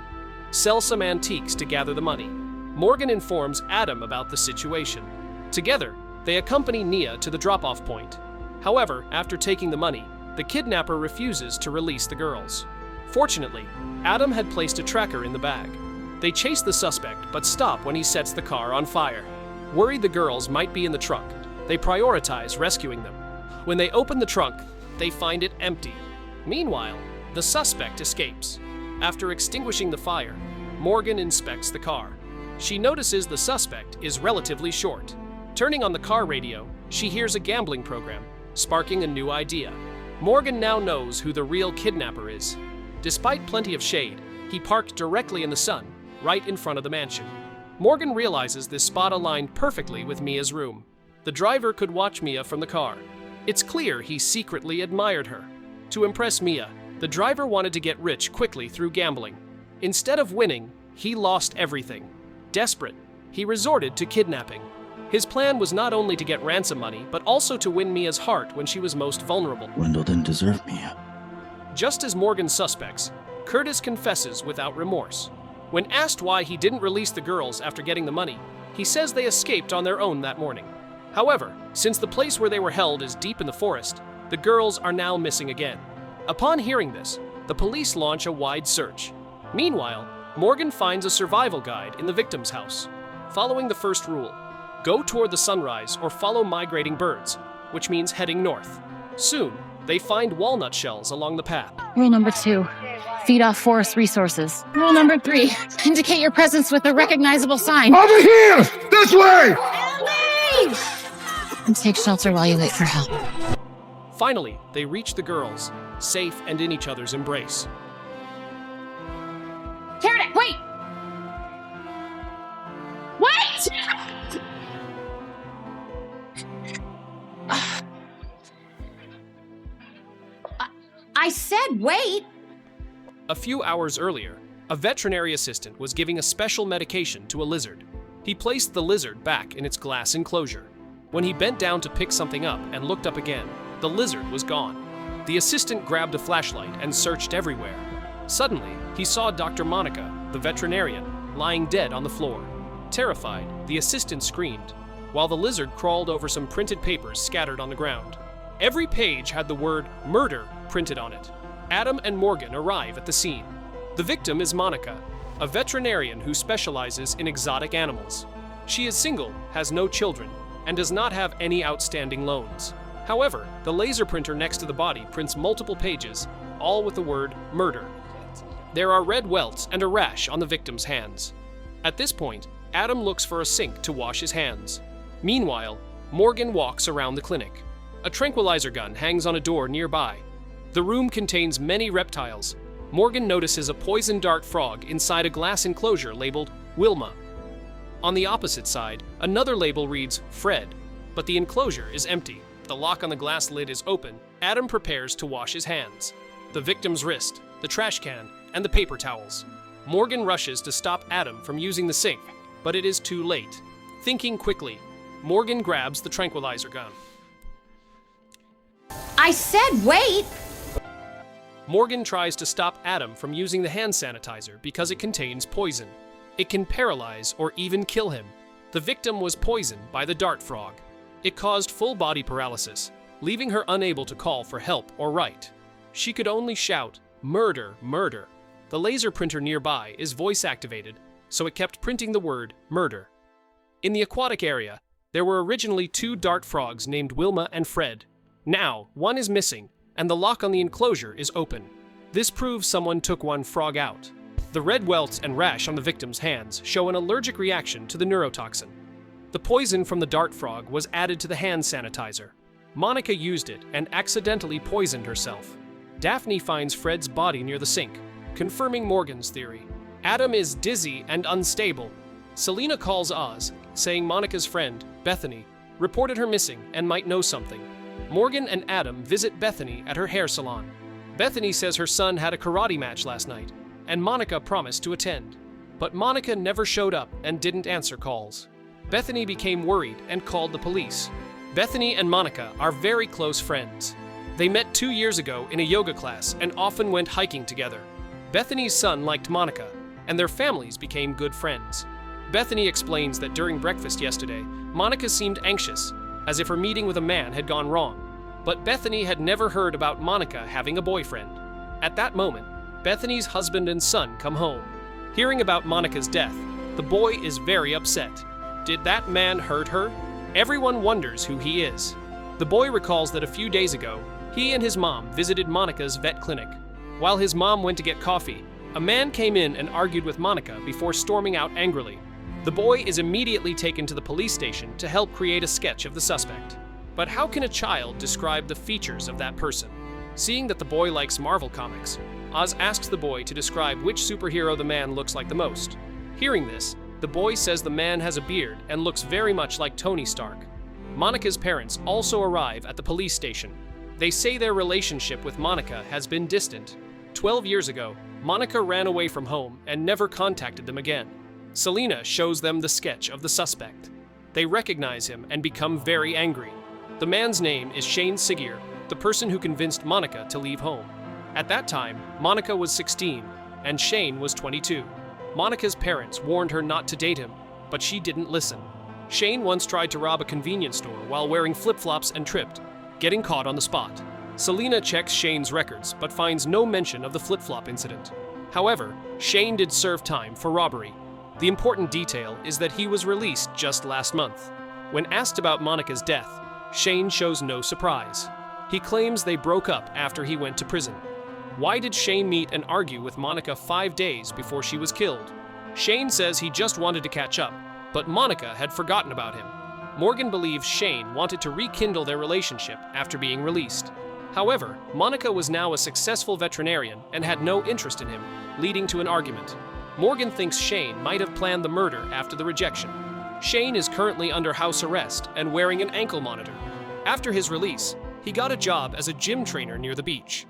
sell some antiques to gather the money. Morgan informs Adam about the situation. Together, they accompany Nia to the drop-off point. However, after taking the money, the kidnapper refuses to release the girls. Fortunately, Adam had placed a tracker in the bag. They chase the suspect, but stop when he sets the car on fire. Worried the girls might be in the trunk, they prioritize rescuing them. When they open the trunk, they find it empty. Meanwhile, the suspect escapes. After extinguishing the fire, Morgan inspects the car. She notices the suspect is relatively short. Turning on the car radio, she hears a gambling program, sparking a new idea. Morgan now knows who the real kidnapper is. Despite plenty of shade, he parked directly in the sun, right in front of the mansion. Morgan realizes this spot aligned perfectly with Mia's room. The driver could watch Mia from the car. It's clear he secretly admired her. To impress Mia, the driver wanted to get rich quickly through gambling. Instead of winning, he lost everything. Desperate, he resorted to kidnapping. His plan was not only to get ransom money, but also to win Mia's heart when she was most vulnerable. Wendell didn't deserve Mia. Just as Morgan suspects, Curtis confesses without remorse. When asked why he didn't release the girls after getting the money, he says they escaped on their own that morning. However, since the place where they were held is deep in the forest, the girls are now missing again. Upon hearing this, the police launch a wide search. Meanwhile, Morgan finds a survival guide in the victim's house. Following the first rule, go toward the sunrise or follow migrating birds, which means heading north. Soon, they find walnut shells along the path. Rule number 2, feed off forest resources. Rule number 3, indicate your presence with a recognizable sign. Over here! This way! And take shelter while you wait for help. Finally, they reach the girls, safe and in each other's embrace. Karen, wait! Wait! I said wait! A few hours earlier, a veterinary assistant was giving a special medication to a lizard. He placed the lizard back in its glass enclosure. When he bent down to pick something up and looked up again, the lizard was gone. The assistant grabbed a flashlight and searched everywhere. Suddenly, he saw Dr. Monica, the veterinarian, lying dead on the floor. Terrified, the assistant screamed, while the lizard crawled over some printed papers scattered on the ground. Every page had the word murder printed on it. Adam and Morgan arrive at the scene. The victim is Monica, a veterinarian who specializes in exotic animals. She is single, has no children, and does not have any outstanding loans. However, the laser printer next to the body prints multiple pages, all with the word murder. There are red welts and a rash on the victim's hands. At this point, Adam looks for a sink to wash his hands. Meanwhile, Morgan walks around the clinic. A tranquilizer gun hangs on a door nearby. The room contains many reptiles. Morgan notices a poison dart frog inside a glass enclosure labeled Wilma. On the opposite side, another label reads Fred, but the enclosure is empty. The lock on the glass lid is open. Adam prepares to wash his hands. The victim's wrist, the trash can, and the paper towels. Morgan rushes to stop Adam from using the sink, but it is too late. Thinking quickly, Morgan grabs the tranquilizer gun. I said wait! Morgan tries to stop Adam from using the hand sanitizer because it contains poison. It can paralyze or even kill him. The victim was poisoned by the dart frog. It caused full body paralysis, leaving her unable to call for help or write. She could only shout, "Murder, murder." The laser printer nearby is voice activated, so it kept printing the word murder. In the aquatic area, there were originally 2 dart frogs named Wilma and Fred. Now, one is missing, and the lock on the enclosure is open. This proves someone took one frog out. The red welts and rash on the victim's hands show an allergic reaction to the neurotoxin. The poison from the dart frog was added to the hand sanitizer. Monica used it and accidentally poisoned herself. Daphne finds Fred's body near the sink, confirming Morgan's theory. Adam is dizzy and unstable. Selena calls Oz, saying Monica's friend, Bethany, reported her missing and might know something. Morgan and Adam visit Bethany at her hair salon. Bethany says her son had a karate match last night, and Monica promised to attend. But Monica never showed up and didn't answer calls. Bethany became worried and called the police. Bethany and Monica are very close friends. They met 2 years ago in a yoga class and often went hiking together. Bethany's son liked Monica, and their families became good friends. Bethany explains that during breakfast yesterday, Monica seemed anxious, as if her meeting with a man had gone wrong. But Bethany had never heard about Monica having a boyfriend. At that moment, Bethany's husband and son come home. Hearing about Monica's death, the boy is very upset. Did that man hurt her? Everyone wonders who he is. The boy recalls that a few days ago, he and his mom visited Monica's vet clinic. While his mom went to get coffee, a man came in and argued with Monica before storming out angrily. The boy is immediately taken to the police station to help create a sketch of the suspect. But how can a child describe the features of that person? Seeing that the boy likes Marvel comics, Oz asks the boy to describe which superhero the man looks like the most. Hearing this, the boy says the man has a beard and looks very much like Tony Stark. Monica's parents also arrive at the police station. They say their relationship with Monica has been distant. 12 years ago, Monica ran away from home and never contacted them again. Selena shows them the sketch of the suspect. They recognize him and become very angry. The man's name is Shane Sigier, the person who convinced Monica to leave home. At that time, Monica was 16 and Shane was 22. Monica's parents warned her not to date him, but she didn't listen. Shane once tried to rob a convenience store while wearing flip-flops and tripped, getting caught on the spot. Selena checks Shane's records, but finds no mention of the flip-flop incident. However, Shane did serve time for robbery. The important detail is that he was released just last month. When asked about Monica's death, Shane shows no surprise. He claims they broke up after he went to prison. Why did Shane meet and argue with Monica 5 days before she was killed? Shane says he just wanted to catch up, but Monica had forgotten about him. Morgan believes Shane wanted to rekindle their relationship after being released. However, Monica was now a successful veterinarian and had no interest in him, leading to an argument. Morgan thinks Shane might have planned the murder after the rejection. Shane is currently under house arrest and wearing an ankle monitor. After his release, he got a job as a gym trainer near the beach.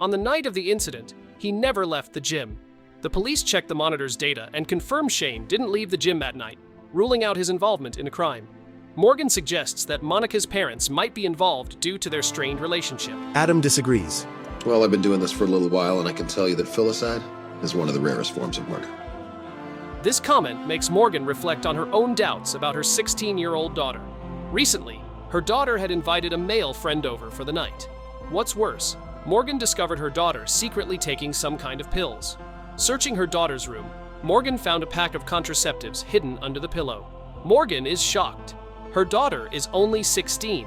On the night of the incident, he never left the gym. The police checked the monitor's data and confirmed Shane didn't leave the gym that night, ruling out his involvement in a crime. Morgan suggests that Monica's parents might be involved due to their strained relationship. Adam disagrees. Well, I've been doing this for a little while, and I can tell you that filicide is one of the rarest forms of murder. This comment makes Morgan reflect on her own doubts about her 16-year-old daughter. Recently, her daughter had invited a male friend over for the night. What's worse, Morgan discovered her daughter secretly taking some kind of pills. Searching her daughter's room, Morgan found a pack of contraceptives hidden under the pillow. Morgan is shocked. Her daughter is only 16.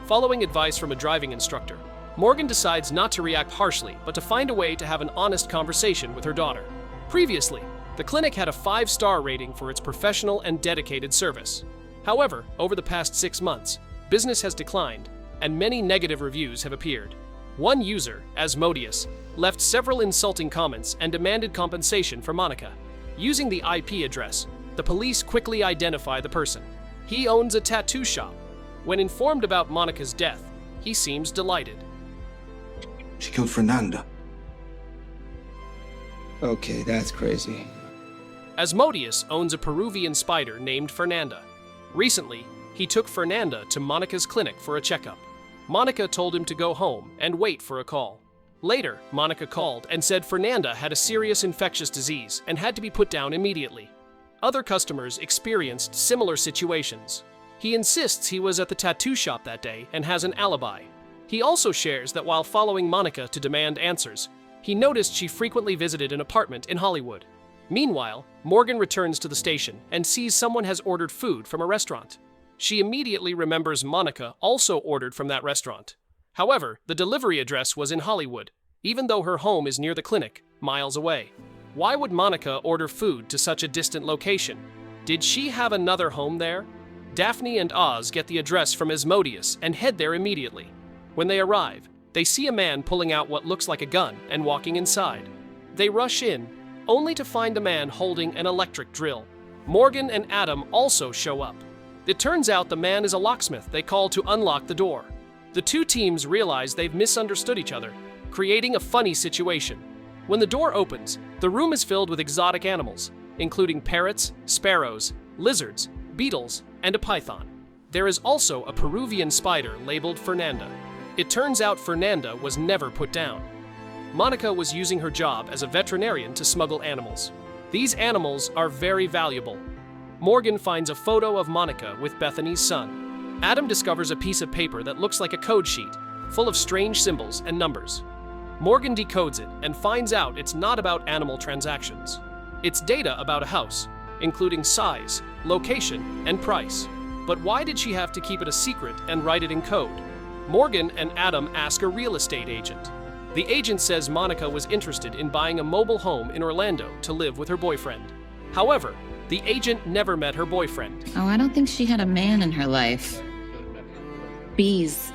Following advice from a driving instructor, Morgan decides not to react harshly, but to find a way to have an honest conversation with her daughter. Previously, the clinic had a 5-star rating for its professional and dedicated service. However, over the past 6 months, business has declined, and many negative reviews have appeared. One user, Asmodeus, left several insulting comments and demanded compensation for Monica. Using the IP address, The police quickly identify the person. He owns a tattoo shop. When informed about Monica's death, he seems delighted. She killed Fernanda. Okay, that's crazy. Asmodeus owns a Peruvian spider named Fernanda. Recently, he took Fernanda to Monica's clinic for a checkup. Monica told him to go home and wait for a call. Later, Monica called and said Fernanda had a serious infectious disease and had to be put down immediately. Other customers experienced similar situations. He insists he was at the tattoo shop that day and has an alibi. He also shares that while following Monica to demand answers, he noticed she frequently visited an apartment in Hollywood. Meanwhile, Morgan returns to the station and sees someone has ordered food from a restaurant. She immediately remembers Monica also ordered from that restaurant. However, the delivery address was in Hollywood, even though her home is near the clinic, miles away. Why would Monica order food to such a distant location? Did she have another home there? Daphne and Oz get the address from Asmodeus and head there immediately. When they arrive, they see a man pulling out what looks like a gun and walking inside. They rush in, only to find the man holding an electric drill. Morgan and Adam also show up. It turns out the man is a locksmith they call to unlock the door. The two teams realize they've misunderstood each other, creating a funny situation. When the door opens, the room is filled with exotic animals, including parrots, sparrows, lizards, beetles, and a python. There is also a Peruvian spider labeled Fernanda. It turns out Fernanda was never put down. Monica was using her job as a veterinarian to smuggle animals. These animals are very valuable. Morgan finds a photo of Monica with Bethany's son. Adam discovers a piece of paper that looks like a code sheet, full of strange symbols and numbers. Morgan decodes it and finds out it's not about animal transactions. It's data about a house, including size, location, and price. But why did she have to keep it a secret and write it in code? Morgan and Adam ask a real estate agent. The agent says Monica was interested in buying a mobile home in Orlando to live with her boyfriend. However, the agent never met her boyfriend. Oh, I don't think she had a man in her life. Bees.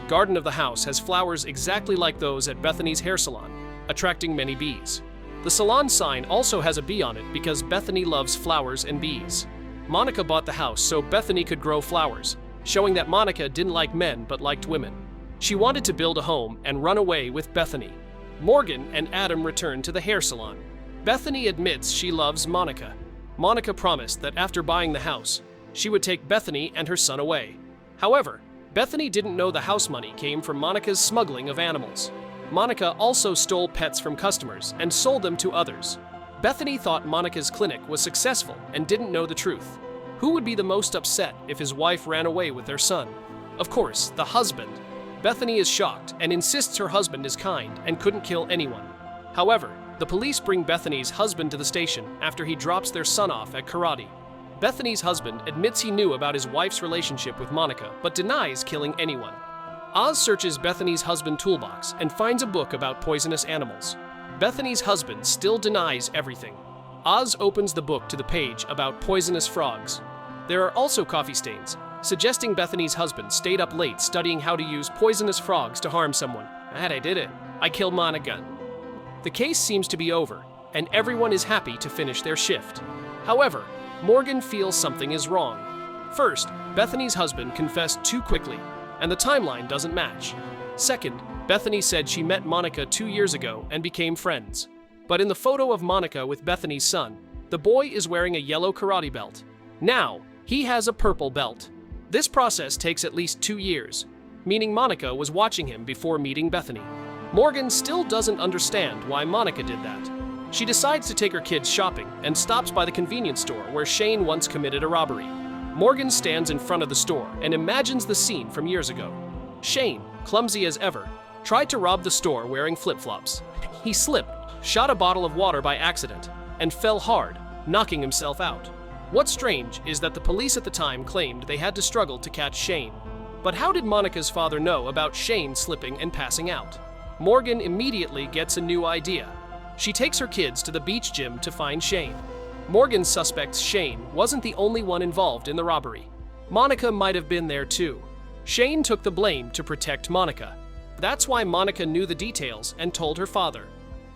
Garden of the house has flowers exactly like those at Bethany's hair salon, attracting many bees. The salon sign also has a bee on it because Bethany loves flowers and bees. Monica bought the house so Bethany could grow flowers, showing that Monica didn't like men but liked women. She wanted to build a home and run away with Bethany. Morgan and Adam return to the hair salon. Bethany admits she loves Monica. Monica promised that after buying the house, she would take Bethany and her son away. However, Bethany didn't know the house money came from Monica's smuggling of animals. Monica also stole pets from customers and sold them to others. Bethany thought Monica's clinic was successful and didn't know the truth. Who would be the most upset if his wife ran away with their son? Of course, the husband. Bethany is shocked and insists her husband is kind and couldn't kill anyone. However, the police bring Bethany's husband to the station after he drops their son off at karate. Bethany's husband admits he knew about his wife's relationship with Monica, but denies killing anyone. Oz searches Bethany's husband's toolbox and finds a book about poisonous animals. Bethany's husband still denies everything. Oz opens the book to the page about poisonous frogs. There are also coffee stains, suggesting Bethany's husband stayed up late studying how to use poisonous frogs to harm someone. I did it. I killed Monica. The case seems to be over, and everyone is happy to finish their shift. However, Morgan feels something is wrong. First, Bethany's husband confessed too quickly, and the timeline doesn't match. Second, Bethany said she met Monica 2 years ago and became friends. But in the photo of Monica with Bethany's son, the boy is wearing a yellow karate belt. Now, he has a purple belt. This process takes at least 2 years, meaning Monica was watching him before meeting Bethany. Morgan still doesn't understand why Monica did that. She decides to take her kids shopping and stops by the convenience store where Shane once committed a robbery. Morgan stands in front of the store and imagines the scene from years ago. Shane, clumsy as ever, tried to rob the store wearing flip-flops. He slipped, shot a bottle of water by accident, and fell hard, knocking himself out. What's strange is that the police at the time claimed they had to struggle to catch Shane. But how did Monica's father know about Shane slipping and passing out? Morgan immediately gets a new idea. She takes her kids to the beach gym to find Shane. Morgan suspects Shane wasn't the only one involved in the robbery. Monica might have been there too. Shane took the blame to protect Monica. That's why Monica knew the details and told her father.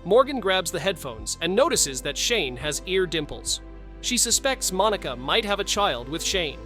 Morgan grabs the headphones and notices that Shane has ear dimples. She suspects Monica might have a child with Shane.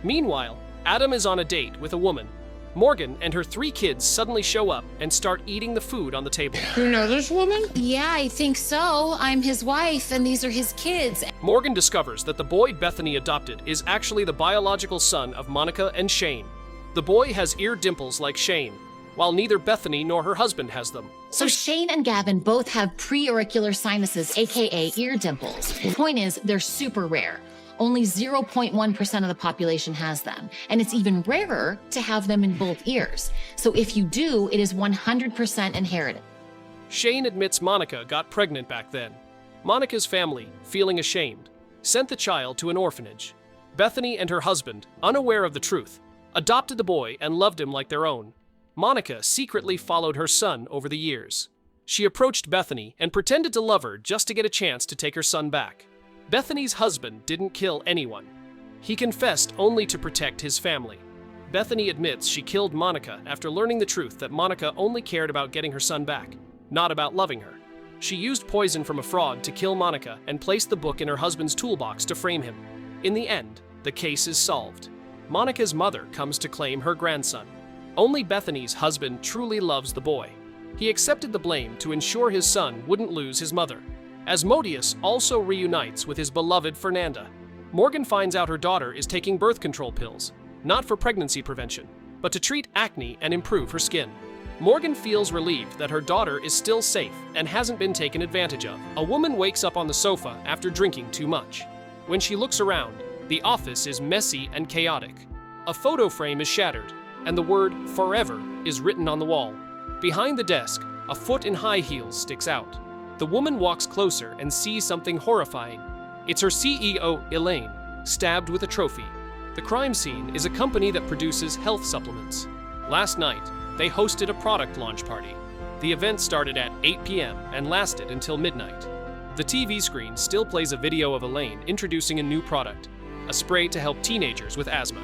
Meanwhile, Adam is on a date with a woman. Morgan and her 3 kids suddenly show up and start eating the food on the table. You know this woman? Yeah, I think so. I'm his wife, and these are his kids. Morgan discovers that the boy Bethany adopted is actually the biological son of Monica and Shane. The boy has ear dimples like Shane, while neither Bethany nor her husband has them. So Shane and Gavin both have preauricular sinuses, aka ear dimples. The point is, they're super rare. Only 0.1% of the population has them, and it's even rarer to have them in both ears. So if you do, it is 100% inherited. Shane admits Monica got pregnant back then. Monica's family, feeling ashamed, sent the child to an orphanage. Bethany and her husband, unaware of the truth, adopted the boy and loved him like their own. Monica secretly followed her son over the years. She approached Bethany and pretended to love her just to get a chance to take her son back. Bethany's husband didn't kill anyone. He confessed only to protect his family. Bethany admits she killed Monica after learning the truth that Monica only cared about getting her son back, not about loving her. She used poison from a frog to kill Monica and placed the book in her husband's toolbox to frame him. In the end, the case is solved. Monica's mother comes to claim her grandson. Only Bethany's husband truly loves the boy. He accepted the blame to ensure his son wouldn't lose his mother. Asmodeus also reunites with his beloved Fernanda. Morgan finds out her daughter is taking birth control pills, not for pregnancy prevention, but to treat acne and improve her skin. Morgan feels relieved that her daughter is still safe and hasn't been taken advantage of. A woman wakes up on the sofa after drinking too much. When she looks around, the office is messy and chaotic. A photo frame is shattered, and the word "forever" is written on the wall. Behind the desk, a foot in high heels sticks out. The woman walks closer and sees something horrifying. It's her CEO, Elaine, stabbed with a trophy. The crime scene is a company that produces health supplements. Last night, they hosted a product launch party. The event started at 8 p.m. and lasted until midnight. The TV screen still plays a video of Elaine introducing a new product, a spray to help teenagers with asthma.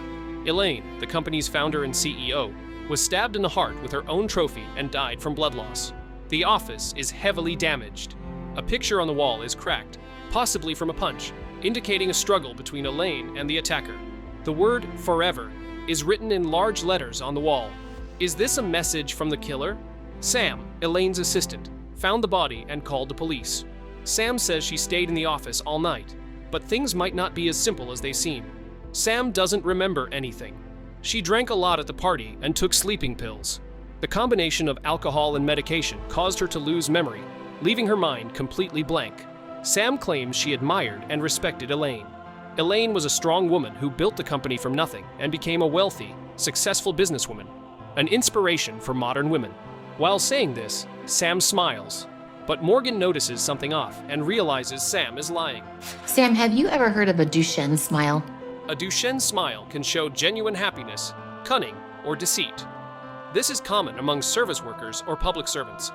Elaine, the company's founder and CEO, was stabbed in the heart with her own trophy and died from blood loss. The office is heavily damaged. A picture on the wall is cracked, possibly from a punch, indicating a struggle between Elaine and the attacker. The word "forever" is written in large letters on the wall. Is this a message from the killer? Sam, Elaine's assistant, found the body and called the police. Sam says she stayed in the office all night, but things might not be as simple as they seem. Sam doesn't remember anything. She drank a lot at the party and took sleeping pills. The combination of alcohol and medication caused her to lose memory, leaving her mind completely blank. Sam claims she admired and respected Elaine. Elaine was a strong woman who built the company from nothing and became a wealthy, successful businesswoman, an inspiration for modern women. While saying this, Sam smiles, but Morgan notices something off and realizes Sam is lying. Sam, have you ever heard of a Duchenne smile? A Duchenne smile can show genuine happiness, cunning, or deceit. This is common among service workers or public servants.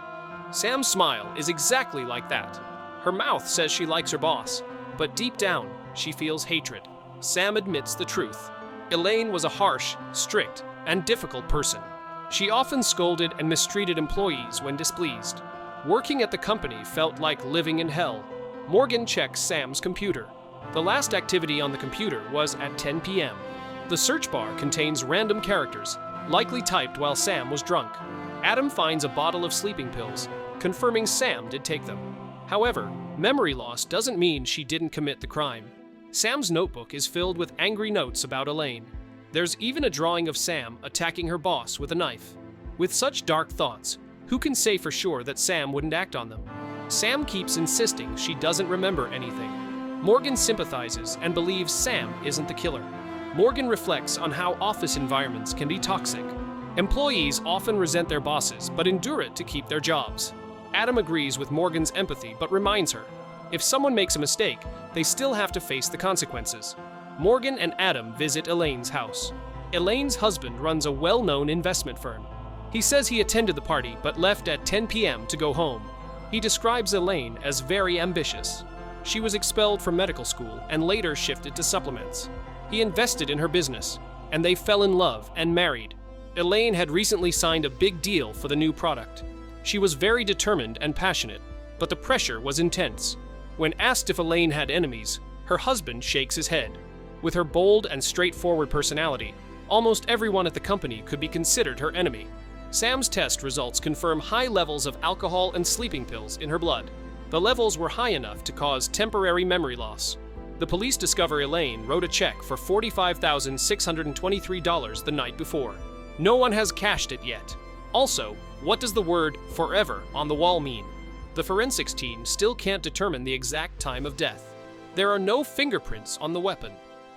Sam's smile is exactly like that. Her mouth says she likes her boss, but deep down, she feels hatred. Sam admits the truth. Elaine was a harsh, strict, and difficult person. She often scolded and mistreated employees when displeased. Working at the company felt like living in hell. Morgan checks Sam's computer. The last activity on the computer was at 10 p.m. The search bar contains random characters, likely typed while Sam was drunk. Adam finds a bottle of sleeping pills, confirming Sam did take them. However, memory loss doesn't mean she didn't commit the crime. Sam's notebook is filled with angry notes about Elaine. There's even a drawing of Sam attacking her boss with a knife. With such dark thoughts, who can say for sure that Sam wouldn't act on them? Sam keeps insisting she doesn't remember anything. Morgan sympathizes and believes Sam isn't the killer. Morgan reflects on how office environments can be toxic. Employees often resent their bosses but endure it to keep their jobs. Adam agrees with Morgan's empathy but reminds her, if someone makes a mistake, they still have to face the consequences. Morgan and Adam visit Elaine's house. Elaine's husband runs a well-known investment firm. He says he attended the party but left at 10 p.m. to go home. He describes Elaine as very ambitious. She was expelled from medical school and later shifted to supplements. He invested in her business, and they fell in love and married. Elaine had recently signed a big deal for the new product. She was very determined and passionate, but the pressure was intense. When asked if Elaine had enemies, Her husband shakes his head. With her bold and straightforward personality, almost everyone at the company could be considered her enemy. Sam's test results confirm high levels of alcohol and sleeping pills in her blood. The levels were high enough to cause temporary memory loss. The police discover Elaine wrote a check for $45,623 the night before. No one has cashed it yet. Also, what does the word forever on the wall mean? The forensics team still can't determine the exact time of death. There are no fingerprints on the weapon.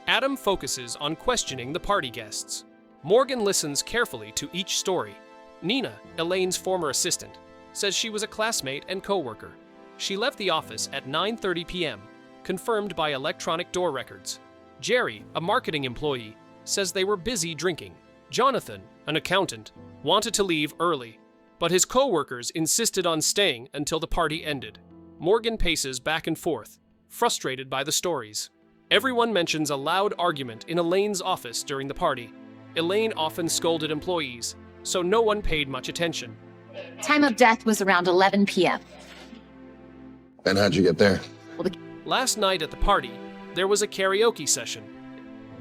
Adam focuses on questioning the party guests. Morgan listens carefully to each story. Nina, Elaine's former assistant, says she was a classmate and co-worker. She left the office at 9:30 p.m., confirmed by electronic door records. Jerry, a marketing employee, says they were busy drinking. Jonathan, an accountant, wanted to leave early, but his co-workers insisted on staying until the party ended. Morgan paces back and forth, frustrated by the stories. Everyone mentions a loud argument in Elaine's office during the party. Elaine often scolded employees, so no one paid much attention. Time of death was around 11 p.m. And how'd you get there? Last night at the party, there was a karaoke session.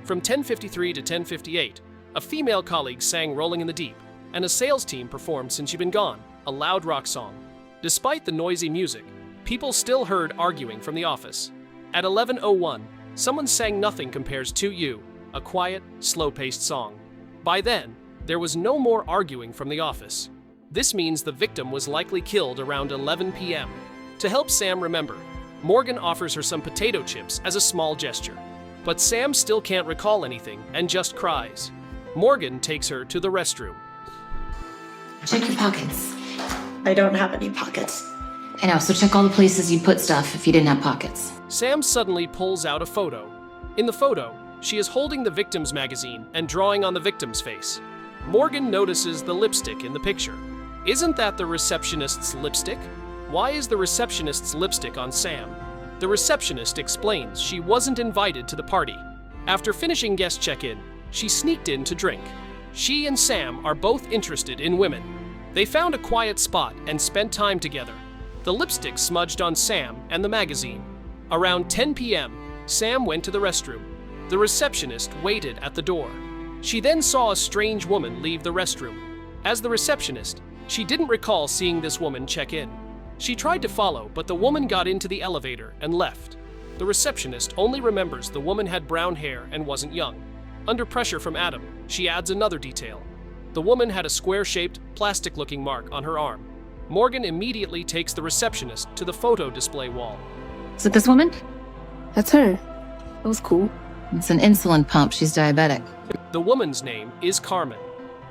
From 10:53 to 10:58, a female colleague sang Rolling in the Deep, and a sales team performed Since You've Been Gone, a loud rock song. Despite the noisy music, people still heard arguing from the office. At 11:01, someone sang Nothing Compares to You, a quiet, slow-paced song. By then, there was no more arguing from the office. This means the victim was likely killed around 11 p.m. To help Sam remember, Morgan offers her some potato chips as a small gesture. But Sam still can't recall anything and just cries. Morgan takes her to the restroom. Check your pockets. I don't have any pockets. I know, so check all the places you'd put stuff if you didn't have pockets. Sam suddenly pulls out a photo. In the photo, she is holding the victim's magazine and drawing on the victim's face. Morgan notices the lipstick in the picture. Isn't that the receptionist's lipstick? Why is the receptionist's lipstick on Sam? The receptionist explains she wasn't invited to the party. After finishing guest check-in, she sneaked in to drink. She and Sam are both interested in women. They found a quiet spot and spent time together. The lipstick smudged on Sam and the magazine. Around 10 p.m., Sam went to the restroom. The receptionist waited at the door. She then saw a strange woman leave the restroom. As the receptionist, she didn't recall seeing this woman check in. She tried to follow, but the woman got into the elevator and left. The receptionist only remembers the woman had brown hair and wasn't young. Under pressure from Adam, she adds another detail. The woman had a square-shaped, plastic-looking mark on her arm. Morgan immediately takes the receptionist to the photo display wall. Is it this woman? That's her. That was cool. It's an insulin pump. She's diabetic. The woman's name is Carmen.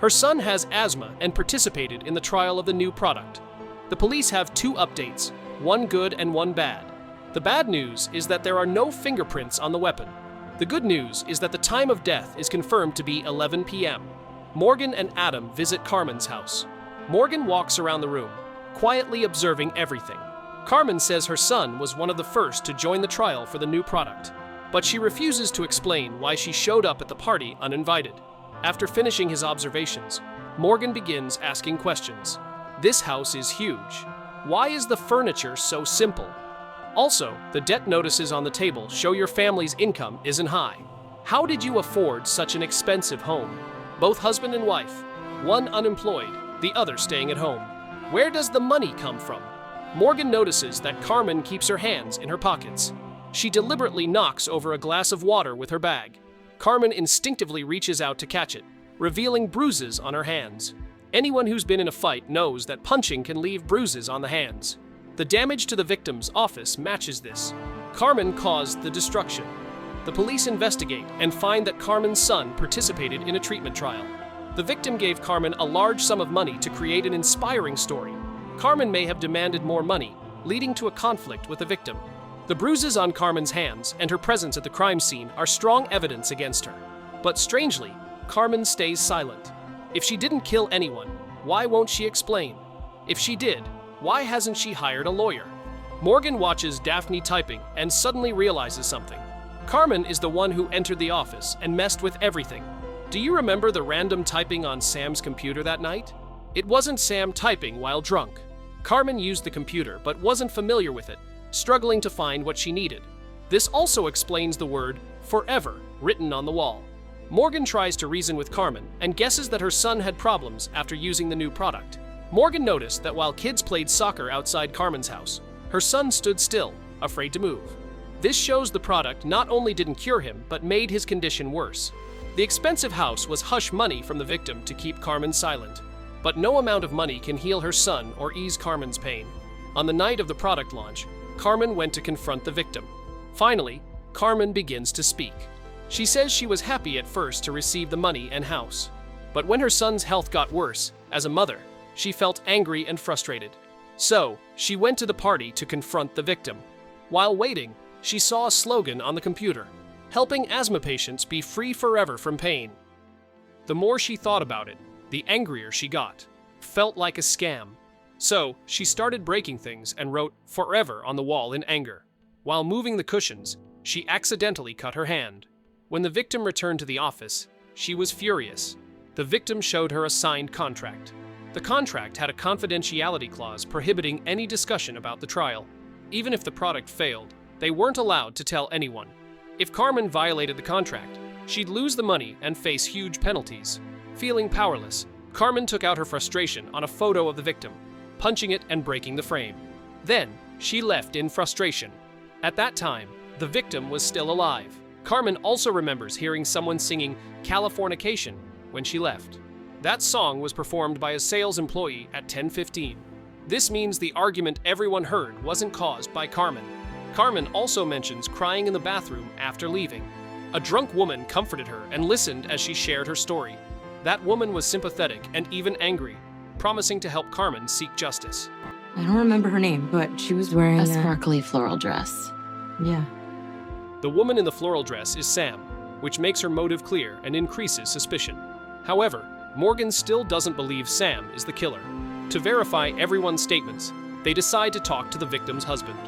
Her son has asthma and participated in the trial of the new product. The police have two updates, one good and one bad. The bad news is that there are no fingerprints on the weapon. The good news is that the time of death is confirmed to be 11 p.m. Morgan and Adam visit Carmen's house. Morgan walks around the room, quietly observing everything. Carmen says her son was one of the first to join the trial for the new product, but she refuses to explain why she showed up at the party uninvited. After finishing his observations, Morgan begins asking questions. This house is huge. Why is the furniture so simple? Also, the debt notices on the table show your family's income isn't high. How did you afford such an expensive home? Both husband and wife, one unemployed, the other staying at home. Where does the money come from? Morgan notices that Carmen keeps her hands in her pockets. She deliberately knocks over a glass of water with her bag. Carmen instinctively reaches out to catch it, revealing bruises on her hands. Anyone who's been in a fight knows that punching can leave bruises on the hands. The damage to the victim's office matches this. Carmen caused the destruction. The police investigate and find that Carmen's son participated in a treatment trial. The victim gave Carmen a large sum of money to create an inspiring story. Carmen may have demanded more money, leading to a conflict with the victim. The bruises on Carmen's hands and her presence at the crime scene are strong evidence against her. But strangely, Carmen stays silent. If she didn't kill anyone, why won't she explain? If she did, why hasn't she hired a lawyer? Morgan watches Daphne typing and suddenly realizes something. Carmen is the one who entered the office and messed with everything. Do you remember the random typing on Sam's computer that night? It wasn't Sam typing while drunk. Carmen used the computer but wasn't familiar with it, struggling to find what she needed. This also explains the word forever written on the wall. Morgan tries to reason with Carmen and guesses that her son had problems after using the new product. Morgan noticed that while kids played soccer outside Carmen's house, her son stood still, afraid to move. This shows the product not only didn't cure him, but made his condition worse. The expensive house was hush money from the victim to keep Carmen silent. But no amount of money can heal her son or ease Carmen's pain. On the night of the product launch, Carmen went to confront the victim. Finally, Carmen begins to speak. She says she was happy at first to receive the money and house. But when her son's health got worse, as a mother, she felt angry and frustrated. So, she went to the party to confront the victim. While waiting, she saw a slogan on the computer, helping asthma patients be free forever from pain. The more she thought about it, the angrier she got. Felt like a scam. So, she started breaking things and wrote forever on the wall in anger. While moving the cushions, she accidentally cut her hand. When the victim returned to the office, she was furious. The victim showed her a signed contract. The contract had a confidentiality clause prohibiting any discussion about the trial. Even if the product failed, they weren't allowed to tell anyone. If Carmen violated the contract, she'd lose the money and face huge penalties. Feeling powerless, Carmen took out her frustration on a photo of the victim, punching it and breaking the frame. Then, she left in frustration. At that time, the victim was still alive. Carmen also remembers hearing someone singing Californication when she left. That song was performed by a sales employee at 10:15. This means the argument everyone heard wasn't caused by Carmen. Carmen also mentions crying in the bathroom after leaving. A drunk woman comforted her and listened as she shared her story. That woman was sympathetic and even angry, promising to help Carmen seek justice. I don't remember her name, but she was wearing A sparkly floral dress. Yeah. The woman in the floral dress is Sam, which makes her motive clear and increases suspicion. However, Morgan still doesn't believe Sam is the killer. To verify everyone's statements, they decide to talk to the victim's husband.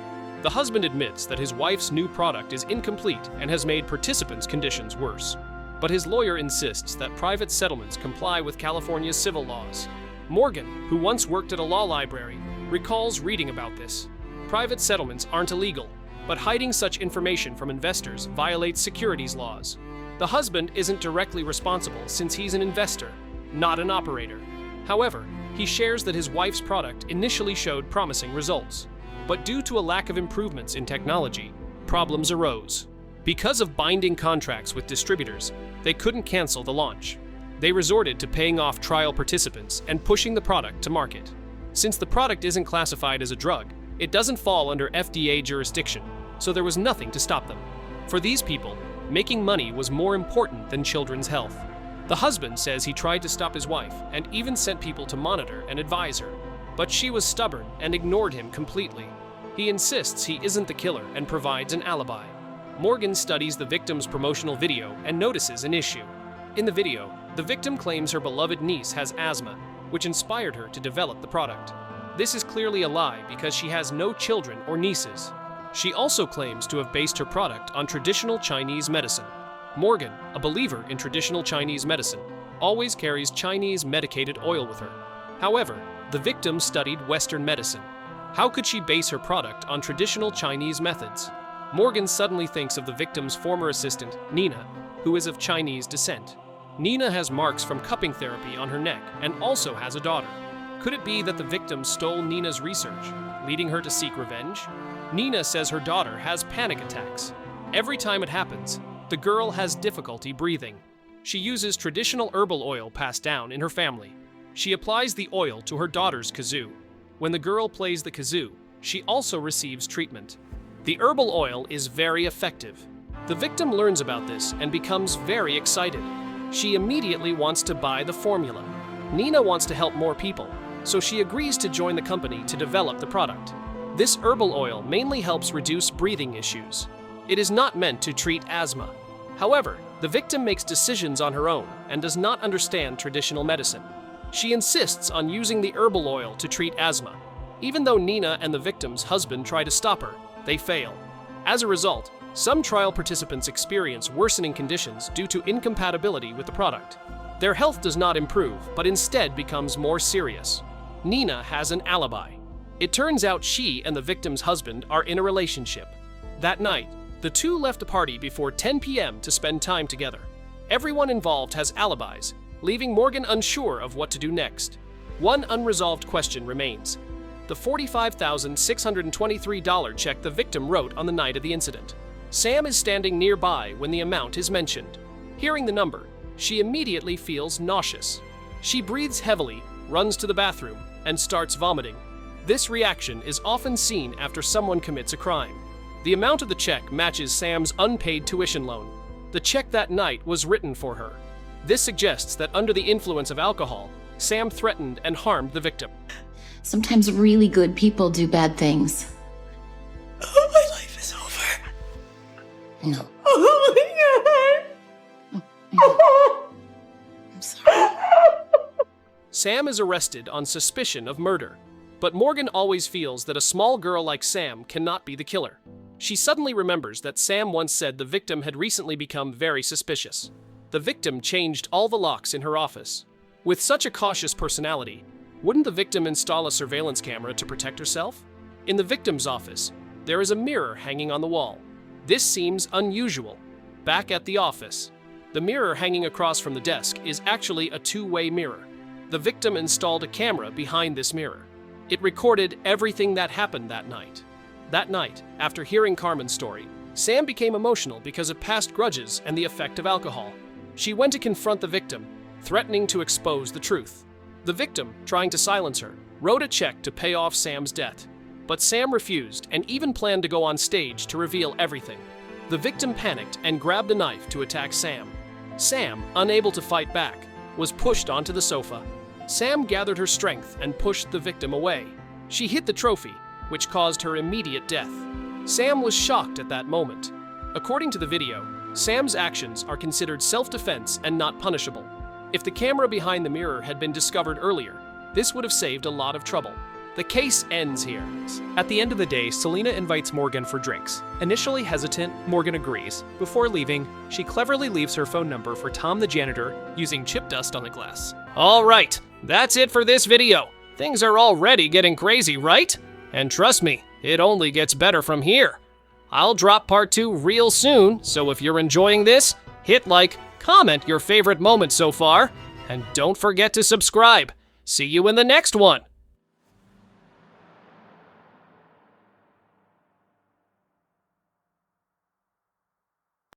The husband admits that his wife's new product is incomplete and has made participants' conditions worse. But his lawyer insists that private settlements comply with California's civil laws. Morgan, who once worked at a law library, recalls reading about this. Private settlements aren't illegal, but hiding such information from investors violates securities laws. The husband isn't directly responsible since he's an investor, not an operator. However, he shares that his wife's product initially showed promising results. But due to a lack of improvements in technology, problems arose. Because of binding contracts with distributors, they couldn't cancel the launch. They resorted to paying off trial participants and pushing the product to market. Since the product isn't classified as a drug, it doesn't fall under FDA jurisdiction, so there was nothing to stop them. For these people, making money was more important than children's health. The husband says he tried to stop his wife and even sent people to monitor and advise her, but she was stubborn and ignored him completely. He insists he isn't the killer and provides an alibi. Morgan studies the victim's promotional video and notices an issue. In the video, the victim claims her beloved niece has asthma, which inspired her to develop the product. This is clearly a lie because she has no children or nieces. She also claims to have based her product on traditional Chinese medicine. Morgan, a believer in traditional Chinese medicine, always carries Chinese medicated oil with her. However, the victim studied Western medicine. How could she base her product on traditional Chinese methods? Morgan suddenly thinks of the victim's former assistant, Nina, who is of Chinese descent. Nina has marks from cupping therapy on her neck and also has a daughter. Could it be that the victim stole Nina's research, leading her to seek revenge? Nina says her daughter has panic attacks. Every time it happens, the girl has difficulty breathing. She uses traditional herbal oil passed down in her family. She applies the oil to her daughter's kazoo. When the girl plays the kazoo, she also receives treatment. The herbal oil is very effective. The victim learns about this and becomes very excited. She immediately wants to buy the formula. Nina wants to help more people, so she agrees to join the company to develop the product. This herbal oil mainly helps reduce breathing issues. It is not meant to treat asthma. However, the victim makes decisions on her own and does not understand traditional medicine. She insists on using the herbal oil to treat asthma. Even though Nina and the victim's husband try to stop her, they fail. As a result, some trial participants experience worsening conditions due to incompatibility with the product. Their health does not improve, but instead becomes more serious. Nina has an alibi. It turns out she and the victim's husband are in a relationship. That night, The two left the party before 10 p.m. to spend time together. Everyone involved has alibis, leaving Morgan unsure of what to do next. One unresolved question remains: the $45,623 check the victim wrote on the night of the incident. Sam is standing nearby when the amount is mentioned. Hearing the number, she immediately feels nauseous. She breathes heavily, runs to the bathroom, and starts vomiting. This reaction is often seen after someone commits a crime. The amount of the check matches Sam's unpaid tuition loan. The check that night was written for her. This suggests that under the influence of alcohol, Sam threatened and harmed the victim. Sometimes really good people do bad things. Oh, my life is over. No. Oh my god. I'm sorry. Sam is arrested on suspicion of murder, but Morgan always feels that a small girl like Sam cannot be the killer. She suddenly remembers that Sam once said the victim had recently become very suspicious. The victim changed all the locks in her office. With such a cautious personality, wouldn't the victim install a surveillance camera to protect herself? In the victim's office, there is a mirror hanging on the wall. This seems unusual. Back at the office, the mirror hanging across from the desk is actually a two-way mirror. The victim installed a camera behind this mirror. It recorded everything that happened that night. That night, after hearing Carmen's story, Sam became emotional because of past grudges and the effect of alcohol. She went to confront the victim, threatening to expose the truth. The victim, trying to silence her, wrote a check to pay off Sam's debt. But Sam refused and even planned to go on stage to reveal everything. The victim panicked and grabbed a knife to attack Sam. Sam, unable to fight back, was pushed onto the sofa. Sam gathered her strength and pushed the victim away. She hit the trophy, which caused her immediate death. Sam was shocked at that moment. According to the video, Sam's actions are considered self-defense and not punishable. If the camera behind the mirror had been discovered earlier, this would have saved a lot of trouble. The case ends here. At the end of the day, Selena invites Morgan for drinks. Initially hesitant, Morgan agrees. Before leaving, she cleverly leaves her phone number for Tom the janitor using chip dust on the glass. All right, that's it for this video. Things are already getting crazy, right? And trust me, it only gets better from here. I'll drop part 2 real soon, so if you're enjoying this, hit like, comment your favorite moment so far, and don't forget to subscribe. See you in the next one.